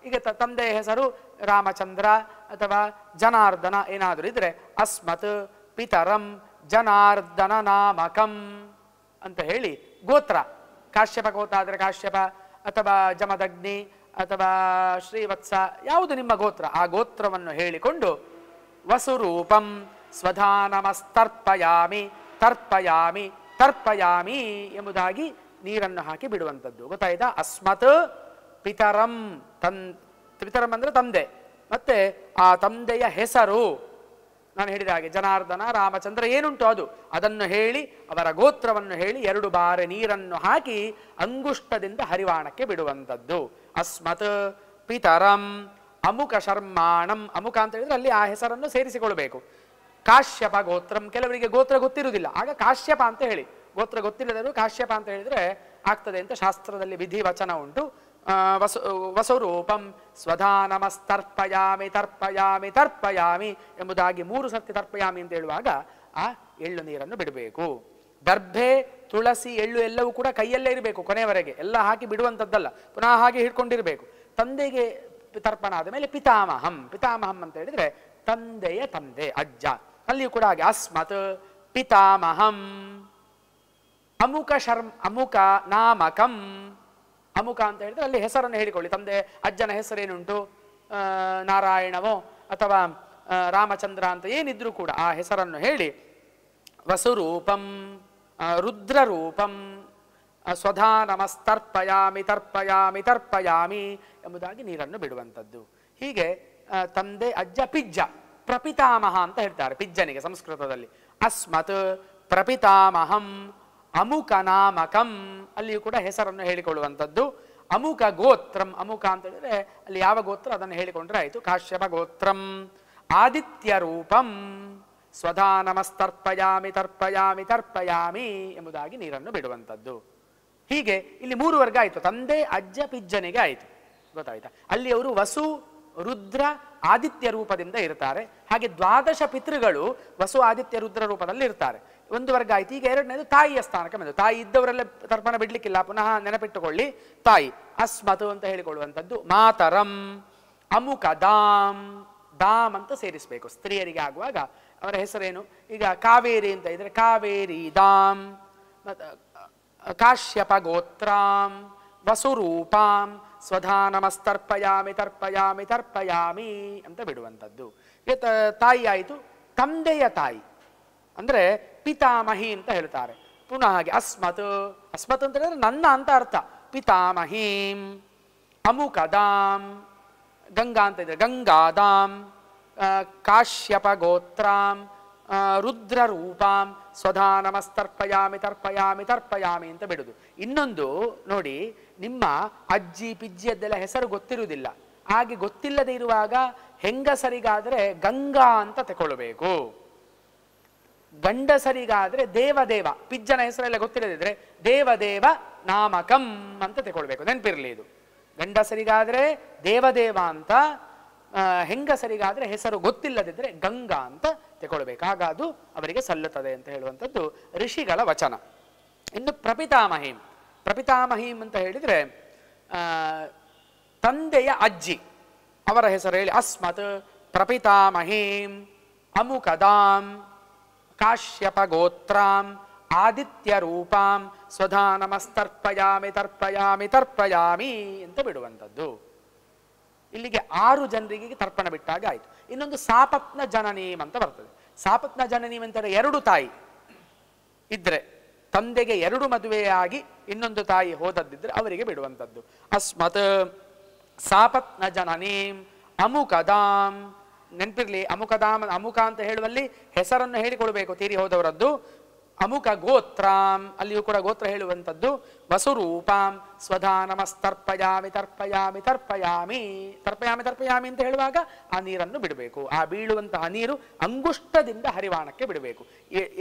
ಈಗ ತಂದೆಯ ಹೆಸರು ರಾಮಚಂದ್ರ ಅಥವಾ ಜನಾರ್ದನ ಏನಾದರೂ ಇದ್ರೆ ಅಸ್ಮತ್ ಪಿತರಂ ಜನಾರ್ದನ ನಾಮಕಂ ಅಂತ ಹೇಳಿ ಗೋತ್ರ, ಕಾಶ್ಯಪ ಗೋತ್ರ ಆದರೆ ಕಾಶ್ಯಪ ಅಥವಾ ಜಮದಗ್ನಿ ಅಥವಾ ಶ್ರೀವತ್ಸ, ಯಾವುದು ನಿಮ್ಮ ಗೋತ್ರ ಆ ಗೋತ್ರವನ್ನು ಹೇಳಿಕೊಂಡು ವಸುರೂಪಂ ಸ್ವಧಾನಮಸ್ತರ್ಪಯಾಮಿ ತರ್ಪಯಾಮಿ ತರ್ಪಯಾಮಿ ಎಂಬುದಾಗಿ ನೀರನ್ನು ಹಾಕಿ ಬಿಡುವಂಥದ್ದು. ಗೊತ್ತಾಯ್ತಾ? ಅಸ್ಮತ್ ಪಿತರಂ, ಪಿತರಂ ಅಂದರೆ ತಂದೆ, ಮತ್ತೆ ಆ ತಂದೆಯ ಹೆಸರು ನಾನು ಹೇಳಿದ ಹಾಗೆ ಜನಾರ್ದನ ರಾಮಚಂದ್ರ ಏನುಂಟು ಅದನ್ನು ಹೇಳಿ ಅವರ ಗೋತ್ರವನ್ನು ಹೇಳಿ 2 ಬಾರಿ ನೀರನ್ನು ಹಾಕಿ ಅಂಗುಷ್ಟದಿಂದ ಹರಿವಾಣಕ್ಕೆ ಬಿಡುವಂಥದ್ದು. ಅಸ್ಮತ್ ಪಿತರಂ ಅಮುಕ ಶರ್ಮಾಣಂ, ಅಮುಕ ಅಂತ ಹೇಳಿದ್ರೆ ಅಲ್ಲಿ ಆ ಹೆಸರನ್ನು ಸೇರಿಸಿಕೊಳ್ಬೇಕು. ಕಾಶ್ಯಪ ಗೋತ್ರಂ, ಕೆಲವರಿಗೆ ಗೋತ್ರ ಗೊತ್ತಿರುವುದಿಲ್ಲ, ಆಗ ಕಾಶ್ಯಪ ಅಂತ ಹೇಳಿ. ಗೋತ್ರ ಗೊತ್ತಿಲ್ಲದರು ಕಾಶ್ಯಪ ಅಂತ ಹೇಳಿದ್ರೆ ಆಗ್ತದೆ ಅಂತ ಶಾಸ್ತ್ರದಲ್ಲಿ ವಿಧಿ ವಚನ ಉಂಟು. ವಸುರೂಪಂ ಸ್ವಧಾನಮಸ್ತರ್ಪಯಾಮಿ ತರ್ಪಯಾಮಿ ತರ್ಪಯಾಮಿ ಎಂಬುದಾಗಿ 3 ಸರ್ತಿ ತರ್ಪಯಾಮಿ ಅಂತ ಹೇಳುವಾಗ ಆ ಎಳ್ಳು ನೀರನ್ನು ಬಿಡಬೇಕು. ದರ್ಭೆ ತುಳಸಿ ಎಳ್ಳು ಎಲ್ಲವೂ ಕೂಡ ಕೈಯಲ್ಲೇ ಇರಬೇಕು ಕೊನೆಯವರೆಗೆ, ಎಲ್ಲ ಹಾಕಿ ಬಿಡುವಂಥದ್ದಲ್ಲ, ಪುನಃ ಹಾಗೆ ಹಿಡ್ಕೊಂಡಿರಬೇಕು. ತಂದೆಗೆ ತರ್ಪಣ ಆದ ಮೇಲೆ ಪಿತಾಮಹಂ, ಪಿತಾಮಹಂ ಅಂತ ಹೇಳಿದ್ರೆ ತಂದೆಯ ತಂದೆ ಅಜ್ಜ, ಅಲ್ಲಿಯೂ ಕೂಡ ಹಾಗೆ ಅಸ್ಮತ್ ಪಿತಾಮಹಂ ಅಮುಕ ಅಮುಕ ನಾಮಕಂ. ಅಮುಕ ಅಂತ ಹೇಳಿದ್ರೆ ಅಲ್ಲಿ ಹೆಸರನ್ನು ಹೇಳಿಕೊಳ್ಳಿ. ತಂದೆ ಅಜ್ಜನ ಹೆಸರೇನುಂಟು, ನಾರಾಯಣವೋ ಅಥವಾ ರಾಮಚಂದ್ರ ಅಂತ ಏನಿದ್ರೂ ಕೂಡ ಆ ಹೆಸರನ್ನು ಹೇಳಿ ವಸುರೂಪಂ ರುದ್ರರೂಪಂ ಸ್ವಧಾನಮಸ್ತರ್ಪಯಾಮಿ ತರ್ಪಯಾಮಿ ತರ್ಪಯಾಮಿ ಎಂಬುದಾಗಿ ನೀರನ್ನು ಬಿಡುವಂಥದ್ದು. ಹೀಗೆ ತಂದೆ ಅಜ್ಜ ಪಿಜ್ಜ ಪ್ರಪಿತಾಮಹ ಅಂತ ಹೇಳ್ತಾರೆ ಪಿಜ್ಜನಿಗೆ ಸಂಸ್ಕೃತದಲ್ಲಿ. ಅಸ್ಮತ್ ಪ್ರಪಿತಾಮಹಂ ಅಮುಕ ನಾಮಕಂ, ಅಲ್ಲಿಯೂ ಕೂಡ ಹೆಸರನ್ನು ಹೇಳಿಕೊಳ್ಳುವಂಥದ್ದು. ಅಮುಕ ಗೋತ್ರಂ, ಅಮುಕ ಅಂತ ಹೇಳಿದ್ರೆ ಅಲ್ಲಿ ಯಾವ ಗೋತ್ರ ಅದನ್ನು ಹೇಳಿಕೊಂಡ್ರೆ ಆಯಿತು. ಕಾಶ್ಯಪ ಗೋತ್ರಂ ಆದಿತ್ಯ ರೂಪಂ ಸ್ವಧಾನಮಸ್ತರ್ಪಯಾಮಿ ತರ್ಪಯಾಮಿ ತರ್ಪಯಾಮಿ ಎಂಬುದಾಗಿ ನೀರನ್ನು ಬಿಡುವಂಥದ್ದು. ಹೀಗೆ ಇಲ್ಲಿ 3 ವರ್ಗ ಆಯಿತು, ತಂದೆ ಅಜ್ಜ ಪಿಜ್ಜನಿಗೆ ಆಯಿತು. ಗೊತ್ತಾಯ್ತಾ? ಅಲ್ಲಿ ಅವರು ವಸು ರುದ್ರ ಆದಿತ್ಯ ರೂಪದಿಂದ ಇರ್ತಾರೆ. ಹಾಗೆ 12 ಪಿತೃಗಳು ವಸು ಆದಿತ್ಯ ರುದ್ರ ರೂಪದಲ್ಲಿ ಇರ್ತಾರೆ. 1 ವರ್ಗ ಆಯ್ತು. ಈಗ 2ನೇದು ತಾಯಿಯ ಸ್ಥಾನಕ್ಕೆ ಬಂದು, ತಾಯಿ ಇದ್ದವರೆಲ್ಲ ತರ್ಪಣ ಬಿಡ್ಲಿಕ್ಕಿಲ್ಲ, ಪುನಃ ನೆನಪಿಟ್ಟುಕೊಳ್ಳಿ ತಾಯಿ. ಅಸ್ಮತು ಅಂತ ಹೇಳಿಕೊಳ್ಳುವಂಥದ್ದು. ಮಾತರಂ ಅಮುಕ ದಾಮ್, ದಾಮ್ ಅಂತ ಸೇರಿಸಬೇಕು ಸ್ತ್ರೀಯರಿಗೆ ಆಗುವಾಗ. ಅವರ ಹೆಸರೇನು? ಈಗ ಕಾವೇರಿ ಅಂತ ಇದ್ರೆ ಕಾವೇರಿ ದಾಮ್, ಕಾಶ್ಯಪ ಗೋತ್ರಾಂ ವಸುರೂಪಾಂ ಸ್ವಧಾನಮಸ್ತರ್ಪಯಾಮಿ ತರ್ಪಯಾಮಿ ತರ್ಪಯಾಮಿ ಅಂತ ಬಿಡುವಂಥದ್ದು. ತಾಯಿ ಆಯಿತು. ತಂದೆಯ ತಾಯಿ ಅಂದರೆ ಪಿತಾಮಹಿ ಅಂತ ಹೇಳ್ತಾರೆ. ಪುನಃ ಹಾಗೆ ಅಸ್ಮತ್, ಅಸ್ಮತ್ ಅಂತ ಹೇಳಿದ್ರೆ ನನ್ನ ಅಂತ ಅರ್ಥ. ಪಿತಾಮಹೀಂ ಅಮುಕದಾಂ, ಗಂಗಾ ಅಂತ ಇದ್ರೆ ಗಂಗಾದಾಂ, ಕಾಶ್ಯಪ ಗೋತ್ರಾಂ ರುದ್ರರೂಪಾಂ ಸ್ವಧಾ ನಮಸ್ತರ್ಪಯಾಮಿ ತರ್ಪಯಾಮಿ ತರ್ಪಯಾಮಿ ಅಂತ ಬಿಡುದು. ಇನ್ನೊಂದು ನೋಡಿ, ನಿಮ್ಮ ಅಜ್ಜಿ ಪಿಜ್ಜಿಯದ್ದೆಲ್ಲ ಹೆಸರು ಗೊತ್ತಿರುವುದಿಲ್ಲ. ಹಾಗೆ ಗೊತ್ತಿಲ್ಲದೆ ಇರುವಾಗ ಹೆಂಗಸರಿಗಾದರೆ ಗಂಗಾ ಅಂತ ತಗೊಳ್ಬೇಕು, ಗಂಡಸರಿಗಾದ್ರೆ ದೇವದೇವ, ಪಿಜ್ಜನ ಹೆಸರೆಲ್ಲ ಗೊತ್ತಿಲ್ಲದಿದ್ರೆ ದೇವದೇವ ನಾಮಕಂ ಅಂತ ತಗೊಳ್ಬೇಕು. ನೆನಪಿರಲಿ ಇದು. ಗಂಡಸರಿಗಾದ್ರೆ ದೇವದೇವ ಅಂತ, ಹೆಂಗಸರಿಗಾದ್ರೆ ಹೆಸರು ಗೊತ್ತಿಲ್ಲದಿದ್ರೆ ಗಂಗಾ ಅಂತ ತಗೊಳ್ಬೇಕು. ಆಗ ಅದು ಅವರಿಗೆ ಸಲ್ಲುತ್ತದೆ ಅಂತ ಹೇಳುವಂಥದ್ದು ಋಷಿಗಳ ವಚನ. ಇನ್ನು ಪ್ರಪಿತಾಮಹೀಂ, ಪ್ರಪಿತಾಮಹೀಂ ಅಂತ ಹೇಳಿದರೆ ತಂದೆಯ ಅಜ್ಜಿ, ಅವರ ಹೆಸರು ಹೇಳಿ. ಅಸ್ಮತ್ ಪ್ರಪಿತಾಮಹೀಂ ಅಮುಕದಾಂ ಕಾಶ್ಯಪ ಗೋತ್ರಾಂ ಆದಿತ್ಯ ರೂಪಾಂ ಸ್ವಧಾ ನಮಸ್ತರ್ಪಯಾಮಿ ತರ್ಪಯಾಮಿ ತರ್ಪಯಾಮಿ ಅಂತ ಬಿಡುವಂಥದ್ದು. ಇಲ್ಲಿಗೆ 6 ಜನರಿಗೆ ತರ್ಪಣ ಬಿಟ್ಟಾಗ ಆಯಿತು. ಇನ್ನೊಂದು ಸಾಪತ್ನ ಜನನೀಂ ಅಂತ ಬರ್ತದೆ. ಸಾಪತ್ನ ಜನನೀಂ ಅಂತಾರೆ 2 ತಾಯಿ ಇದ್ರೆ, ತಂದೆಗೆ 2 ಮದುವೆಯಾಗಿ ಇನ್ನೊಂದು ತಾಯಿ ಹೋದದ್ದಿದ್ರೆ ಅವರಿಗೆ ಬಿಡುವಂಥದ್ದು. ಅಸ್ಮತ್ ಸಾಪತ್ನ ಜನನೀಂ ಅಮುಕದಾಂ, ನೆನಪಿರ್ಲಿ ಅಮುಕದಾಂ, ಅಮುಕ ಅಂತ ಹೇಳುವಲ್ಲಿ ಹೆಸರನ್ನು ಹೇಳಿಕೊಳ್ಬೇಕು ತೀರಿ ಹೋದವರದ್ದು. ಅಮುಕ ಗೋತ್ರಾಂ, ಅಲ್ಲಿಯೂ ಕೂಡ ಗೋತ್ರ ಹೇಳುವಂಥದ್ದು. ವಸುರೂಪಾಂ ಸ್ವಧಾ ನಮಸ್ತರ್ಪಯಾಮಿ ತರ್ಪಯಾಮಿ ತರ್ಪಯಾಮಿ ತರ್ಪಯಾಮಿ ತರ್ಪಯಾಮಿ ಅಂತ ಹೇಳುವಾಗ ಆ ನೀರನ್ನು ಬಿಡಬೇಕು. ಆ ಬೀಳುವಂತಹ ನೀರು ಅಂಗುಷ್ಟದಿಂದ ಹರಿವಾಣಕ್ಕೆ ಬಿಡಬೇಕು.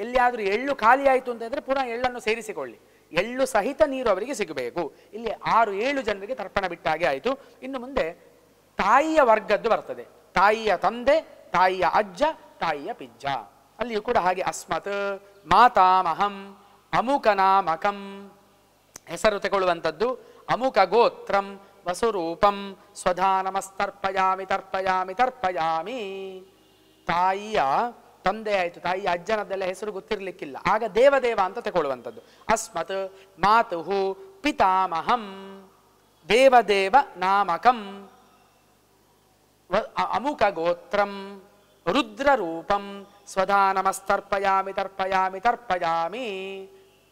ಎಲ್ಲಿಯಾದರೂ ಎಳ್ಳು ಖಾಲಿ ಆಯಿತು ಅಂತಂದರೆ ಪುನಃ ಎಳ್ಳನ್ನು ಸೇರಿಸಿಕೊಳ್ಳಿ, ಎಳ್ಳು ಸಹಿತ ನೀರು ಅವರಿಗೆ ಸಿಗಬೇಕು. ಇಲ್ಲಿ 6-7 ಜನರಿಗೆ ತರ್ಪಣ ಬಿಟ್ಟಾಗೆ ಆಯಿತು. ಇನ್ನು ಮುಂದೆ ತಾಯಿಯ ವರ್ಗದ್ದು ಬರ್ತದೆ. ತಾಯಿಯ ತಂದೆ, ತಾಯಿಯ ಅಜ್ಜ, ತಾಯಿಯ ಪಿಜ್ಜ. ಅಲ್ಲಿಯೂ ಕೂಡ ಹಾಗೆ ಅಸ್ಮತ್ ಮಾತಾಮಹಂ ಅಮುಕನಾಮಕಂ ಹೆಸರು ತಗೊಳ್ಳುವಂಥದ್ದು. ಅಮುಕ ಗೋತ್ರಂ ವಸುರೂಪಂ ಸ್ವಧಾ ನಮಸ್ತರ್ಪಯಾಮಿ ತರ್ಪಯಾಮಿ ತರ್ಪಯಾಮಿ. ತಾಯಿಯ ತಂದೆ ಆಯಿತು, ತಾಯಿಯ ಅಜ್ಜನದ್ದೆಲ್ಲ ಹೆಸರು ಗೊತ್ತಿರಲಿಕ್ಕಿಲ್ಲ, ಆಗ ದೇವದೇವ ಅಂತ ತಗೊಳ್ಳುವಂಥದ್ದು. ಅಸ್ಮತ್ ಮಾತುಹು ಪಿತಾಮಹಂ ದೇವದೇವ ನಾಮಕಂ ಅಮುಕ ಗೋತ್ರಂ ರುದ್ರರೂಪಂ ಸ್ವಧಾ ನಮಸ್ತರ್ಪಯಾಮಿ ತರ್ಪಯಾಮಿ ತರ್ಪಯಾಮಿ.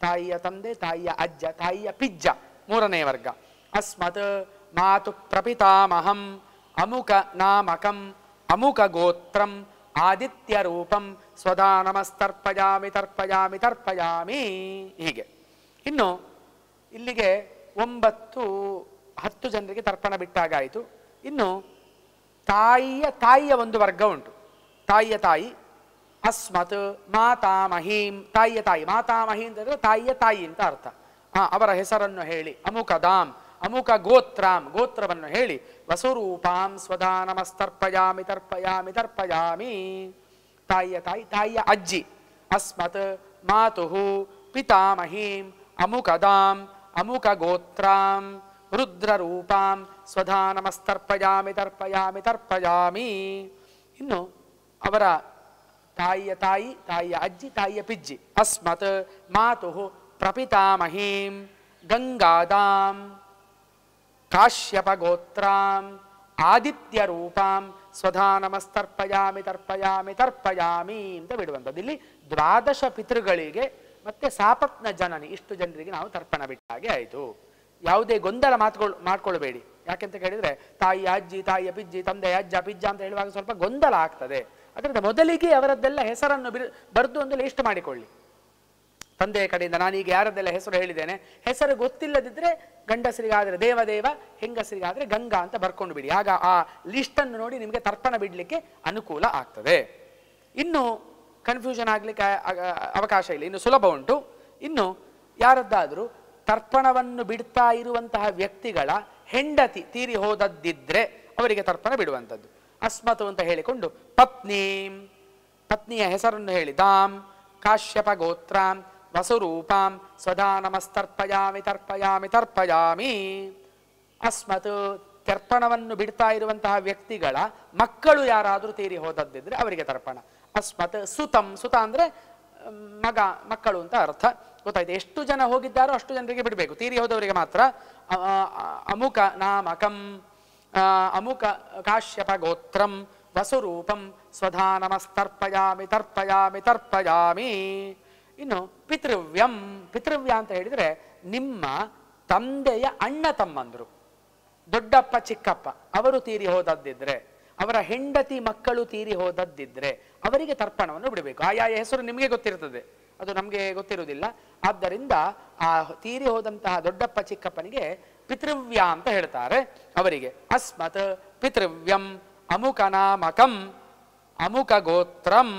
ತಾಯಿಯ ತಂದೆ, ತಾಯಿಯ ಅಜ್ಜ, ತಾಯಿಯ ಪಿಜ್ಜ 3ನೇ ವರ್ಗ. ಅಸ್ಮತ್ ಮಾತು ಪ್ರಪಿತಾಮಹಂ ಅಮುಕ ನಾಮಕಂ ಅಮುಕ ಗೋತ್ರಂ ಆದಿತ್ಯ ರೂಪಂ ಸ್ವಧಾ ನಮಸ್ತರ್ಪಯಾಮಿ ತರ್ಪಯಾಮಿ ತರ್ಪಯಾಮಿ. ಹೀಗೆ ಇನ್ನು ಇಲ್ಲಿಗೆ 9-10 ಜನರಿಗೆ ತರ್ಪಣ ಬಿಟ್ಟಾಗಾಯಿತು. ಇನ್ನು ತಾಯಿಯ ಒಂದು ವರ್ಗ ಉಂಟು. ತಾಯಿಯ ತಾಯಿ ಅಸ್ಮತ್ ಮಾತಾಮಹೀಂ, ತಾಯಿಯ ತಾಯಿ. ಮಾತಾಮಹಿ ಅಂತಂದ್ರೆ ತಾಯಿಯ ತಾಯಿ ಅಂತ ಅರ್ಥ. ಅವರ ಹೆಸರನ್ನು ಹೇಳಿ. ಅಮುಕದಾಂ ಅಮುಕ ಗೋತ್ರಾಂ, ಗೋತ್ರವನ್ನು ಹೇಳಿ. ವಸುರೂಪಾಂ ಸ್ವಧಾ ನಮಸ್ತರ್ಪಯಾಮಿ ತರ್ಪಯಾಮಿ ತರ್ಪಯಾಮಿ. ತಾಯಿಯ ತಾಯಿ, ತಾಯಿಯ ಅಜ್ಜಿ. ಅಸ್ಮತ್ ಮಾತುಹು ಪಿತಾಮಹೀಂ ಅಮುಕದಾಂ ಅಮುಕ ಗೋತ್ರಾಂ ರುದ್ರರೂಪಾಂ ಸ್ವಧಾ ನಮಸ್ತರ್ಪಯಾಮಿ ತರ್ಪಯಾಮಿ ತರ್ಪಯಾಮಿ. ಇನ್ನು ಅವರ ತಾಯಿಯ ತಾಯಿ, ತಾಯಿಯ ಅಜ್ಜಿ, ತಾಯಿಯ ಪಿಜ್ಜಿ. ಅಸ್ಮತ್ ಮಾತುಹು ಪ್ರಪಿತಾಮಹೀಂ ಗಂಗಾದಾಂ ಕಾಶ್ಯಪ ಗೋತ್ರಾಂ ಆದಿತ್ಯ ರೂಪಾಂ ಸ್ವಧಾ ನಮಸ್ತರ್ಪಯಾಮಿ ತರ್ಪಯಾಮಿ ತರ್ಪಯಾಮಿ ಅಂತ ಬಿಡುವಂಥದ್ದು. ಇಲ್ಲಿ 12 ಪಿತೃಗಳಿಗೆ ಮತ್ತೆ ಸಾಪತ್ನ ಜನನಿ, ಇಷ್ಟು ಜನರಿಗೆ ನಾವು ತರ್ಪಣ ಬಿಟ್ಟ ಹಾಗೆ ಆಯಿತು. ಯಾವುದೇ ಗೊಂದಲ ಮಾಡ್ಕೊಳ್ಬೇಡಿ. ಯಾಕೆಂತ ಕೇಳಿದರೆ ತಾಯಿಯ ಅಜ್ಜಿ, ತಾಯಿಯ ಪಿಜ್ಜಿ, ತಂದೆಯ ಅಜ್ಜ ಪಿಜ್ಜ ಅಂತ ಹೇಳುವಾಗ ಸ್ವಲ್ಪ ಗೊಂದಲ ಆಗ್ತದೆ. ಅದರಿಂದ ಮೊದಲಿಗೆ ಅವರದ್ದೆಲ್ಲ ಹೆಸರನ್ನು ಬರೆದು ಒಂದು ಲಿಸ್ಟ್ ಮಾಡಿಕೊಳ್ಳಿ. ತಂದೆಯ ಕಡೆಯಿಂದ ನಾನೀಗ ಯಾರದ್ದೆಲ್ಲ ಹೆಸರು ಹೇಳಿದ್ದೇನೆ, ಹೆಸರು ಗೊತ್ತಿಲ್ಲದಿದ್ದರೆ ಗಂಡಸರಿಗಾದರೆ ದೇವದೇವ, ಹೆಂಗಸರಿಗಾದರೆ ಗಂಗಾ ಅಂತ ಬರ್ಕೊಂಡು ಬಿಡಿ. ಆಗ ಆ ಲಿಸ್ಟನ್ನು ನೋಡಿ ನಿಮಗೆ ತರ್ಪಣ ಬಿಡಲಿಕ್ಕೆ ಅನುಕೂಲ ಆಗ್ತದೆ. ಇನ್ನು ಕನ್ಫ್ಯೂಷನ್ ಆಗಲಿಕ್ಕೆ ಅವಕಾಶ ಇಲ್ಲ, ಇನ್ನು ಸುಲಭ ಉಂಟು. ಇನ್ನು ಯಾರದ್ದಾದರೂ ತರ್ಪಣವನ್ನು ಬಿಡ್ತಾ ಇರುವಂತಹ ವ್ಯಕ್ತಿಗಳ ಹೆಂಡತಿ ತೀರಿ ಹೋದದ್ದಿದ್ರೆ ಅವರಿಗೆ ತರ್ಪಣ ಬಿಡುವಂಥದ್ದು. ಅಸ್ಮತು ಅಂತ ಹೇಳಿಕೊಂಡು ಪತ್ನೀಂ, ಪತ್ನಿಯ ಹೆಸರನ್ನು ಹೇಳಿ. ದಾಂ ಕಾಶ್ಯಪ ಗೋತ್ರಾಂ ವಸುರೂಪಾಂ ಸ್ವಧಾ ನಮಸ್ತರ್ಪಯಾಮಿ ತರ್ಪಯಾಮಿ ತರ್ಪಯಾಮಿ. ಅಸ್ಮತ್ ತರ್ಪಣವನ್ನು ಬಿಡ್ತಾ ಇರುವಂತಹ ವ್ಯಕ್ತಿಗಳ ಮಕ್ಕಳು ಯಾರಾದರೂ ತೀರಿ ಹೋದದ್ದಿದ್ರೆ ಅವರಿಗೆ ತರ್ಪಣ. ಅಸ್ಮತ್ ಸುತಂ, ಸುತ ಅಂದರೆ ಮಗ, ಮಕ್ಕಳು ಅಂತ ಅರ್ಥ. ಗೊತ್ತಾಯ್ತು? ಎಷ್ಟು ಜನ ಹೋಗಿದ್ದಾರೋ ಅಷ್ಟು ಜನರಿಗೆ ಬಿಡಬೇಕು, ತೀರಿ ಹೋದವರಿಗೆ ಮಾತ್ರ. ಅಮುಕ ನಾಮಕಂ ಅಮುಕ ಕಾಶ್ಯಪ ಗೋತ್ರಂ ವಸುರೂಪಂ ಸ್ವಧಾ ನಮಸ್ತರ್ಪಯಾಮಿ ತರ್ಪಯಾಮಿ ತರ್ಪಯಾಮಿ. ಇನ್ನು ಪಿತೃವ್ಯಂ, ಪಿತೃವ್ಯ ಅಂತ ಹೇಳಿದರೆ ನಿಮ್ಮ ತಂದೆಯ ಅಣ್ಣ ತಮ್ಮಂದರು, ದೊಡ್ಡಪ್ಪ ಚಿಕ್ಕಪ್ಪ ಅವರು ತೀರಿ ಹೋದದ್ದಿದ್ರೆ, ಅವರ ಹೆಂಡತಿ ಮಕ್ಕಳು ತೀರಿ ಹೋದದ್ದಿದ್ರೆ ಅವರಿಗೆ ತರ್ಪಣವನ್ನು ಬಿಡಬೇಕು. ಆಯಾ ಹೆಸರು ನಿಮಗೆ ಗೊತ್ತಿರ್ತದೆ, ಅದು ನಮಗೆ ಗೊತ್ತಿರುವುದಿಲ್ಲ. ಆದ್ದರಿಂದ ಆ ತೀರಿ ಹೋದಂತಹ ದೊಡ್ಡಪ್ಪ ಚಿಕ್ಕಪ್ಪನಿಗೆ ಪಿತೃವ್ಯ ಅಂತ ಹೇಳ್ತಾರೆ. ಅವರಿಗೆ ಅಸ್ಮತ್ ಪಿತೃವ್ಯಂ ಅಮುಕನಾಮಕಂ ಅಮುಕ ಗೋತ್ರಂ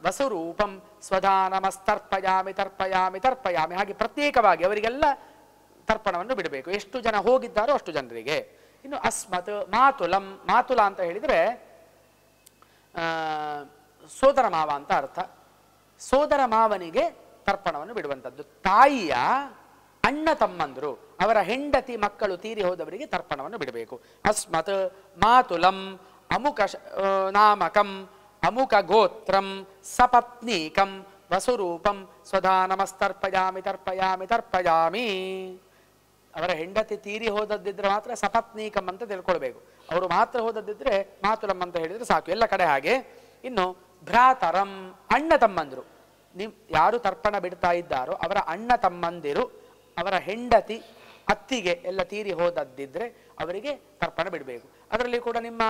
ವಸುರೂಪಂ ಸ್ವಧಾನಮಸ್ತರ್ಪಯಾಮಿ ತರ್ಪಯಾಮಿ ತರ್ಪಯಾಮಿ, ಹಾಗೆ ಪ್ರತ್ಯೇಕವಾಗಿ ಅವರಿಗೆಲ್ಲ ತರ್ಪಣವನ್ನು ಬಿಡಬೇಕು. ಎಷ್ಟು ಜನ ಹೋಗಿದ್ದಾರೋ ಅಷ್ಟು ಜನರಿಗೆ. ಇನ್ನು ಅಸ್ಮತ್ ಮಾತುಲಂ, ಮಾತುಲ ಅಂತ ಹೇಳಿದರೆ ಸೋದರ ಮಾವ ಅಂತ ಅರ್ಥ. ಸೋದರ ಮಾವನಿಗೆ ತರ್ಪಣವನ್ನು ಬಿಡುವಂಥದ್ದು. ತಾಯಿಯ ಅಣ್ಣ ತಮ್ಮಂದರು, ಅವರ ಹೆಂಡತಿ ಮಕ್ಕಳು ತೀರಿ ಹೋದವರಿಗೆ ತರ್ಪಣವನ್ನು ಬಿಡಬೇಕು. ಅಸ್ಮತ್ ಮಾತುಲಂ ಅಮುಕ ನಾಮಕಂ ಅಮುಕ ಗೋತ್ರಂ ಸಪತ್ನೀಕಂ ವಸುರೂಪಂ ಸ್ವಧಾನಮಸ್ತರ್ಪಯಾಮಿ ತರ್ಪಯಾಮಿ ತರ್ಪಯಾಮಿ. ಅವರ ಹೆಂಡತಿ ತೀರಿ ಹೋದದ್ದಿದ್ರೆ ಮಾತ್ರ ಸಪತ್ನೀಕಂ ಅಂತ ತಿಳ್ಕೊಳ್ಬೇಕು. ಅವರು ಮಾತ್ರ ಹೋದದ್ದಿದ್ರೆ ಮಾತುಲಂ ಅಂತ ಹೇಳಿದ್ರೆ ಸಾಕು, ಎಲ್ಲ ಕಡೆ ಹಾಗೆ. ಇನ್ನು ಭ್ರಾತರಂ, ಅಣ್ಣ ತಮ್ಮಂದಿರು, ಯಾರು ತರ್ಪಣ ಬಿಡ್ತಾ ಇದ್ದಾರೋ ಅವರ ಅಣ್ಣ ತಮ್ಮಂದಿರು, ಅವರ ಹೆಂಡತಿ ಅತ್ತಿಗೆ ಎಲ್ಲ ತೀರಿ ಹೋದದ್ದಿದ್ರೆ ಅವರಿಗೆ ತರ್ಪಣ ಬಿಡಬೇಕು. ಅದರಲ್ಲಿ ಕೂಡ ನಿಮ್ಮ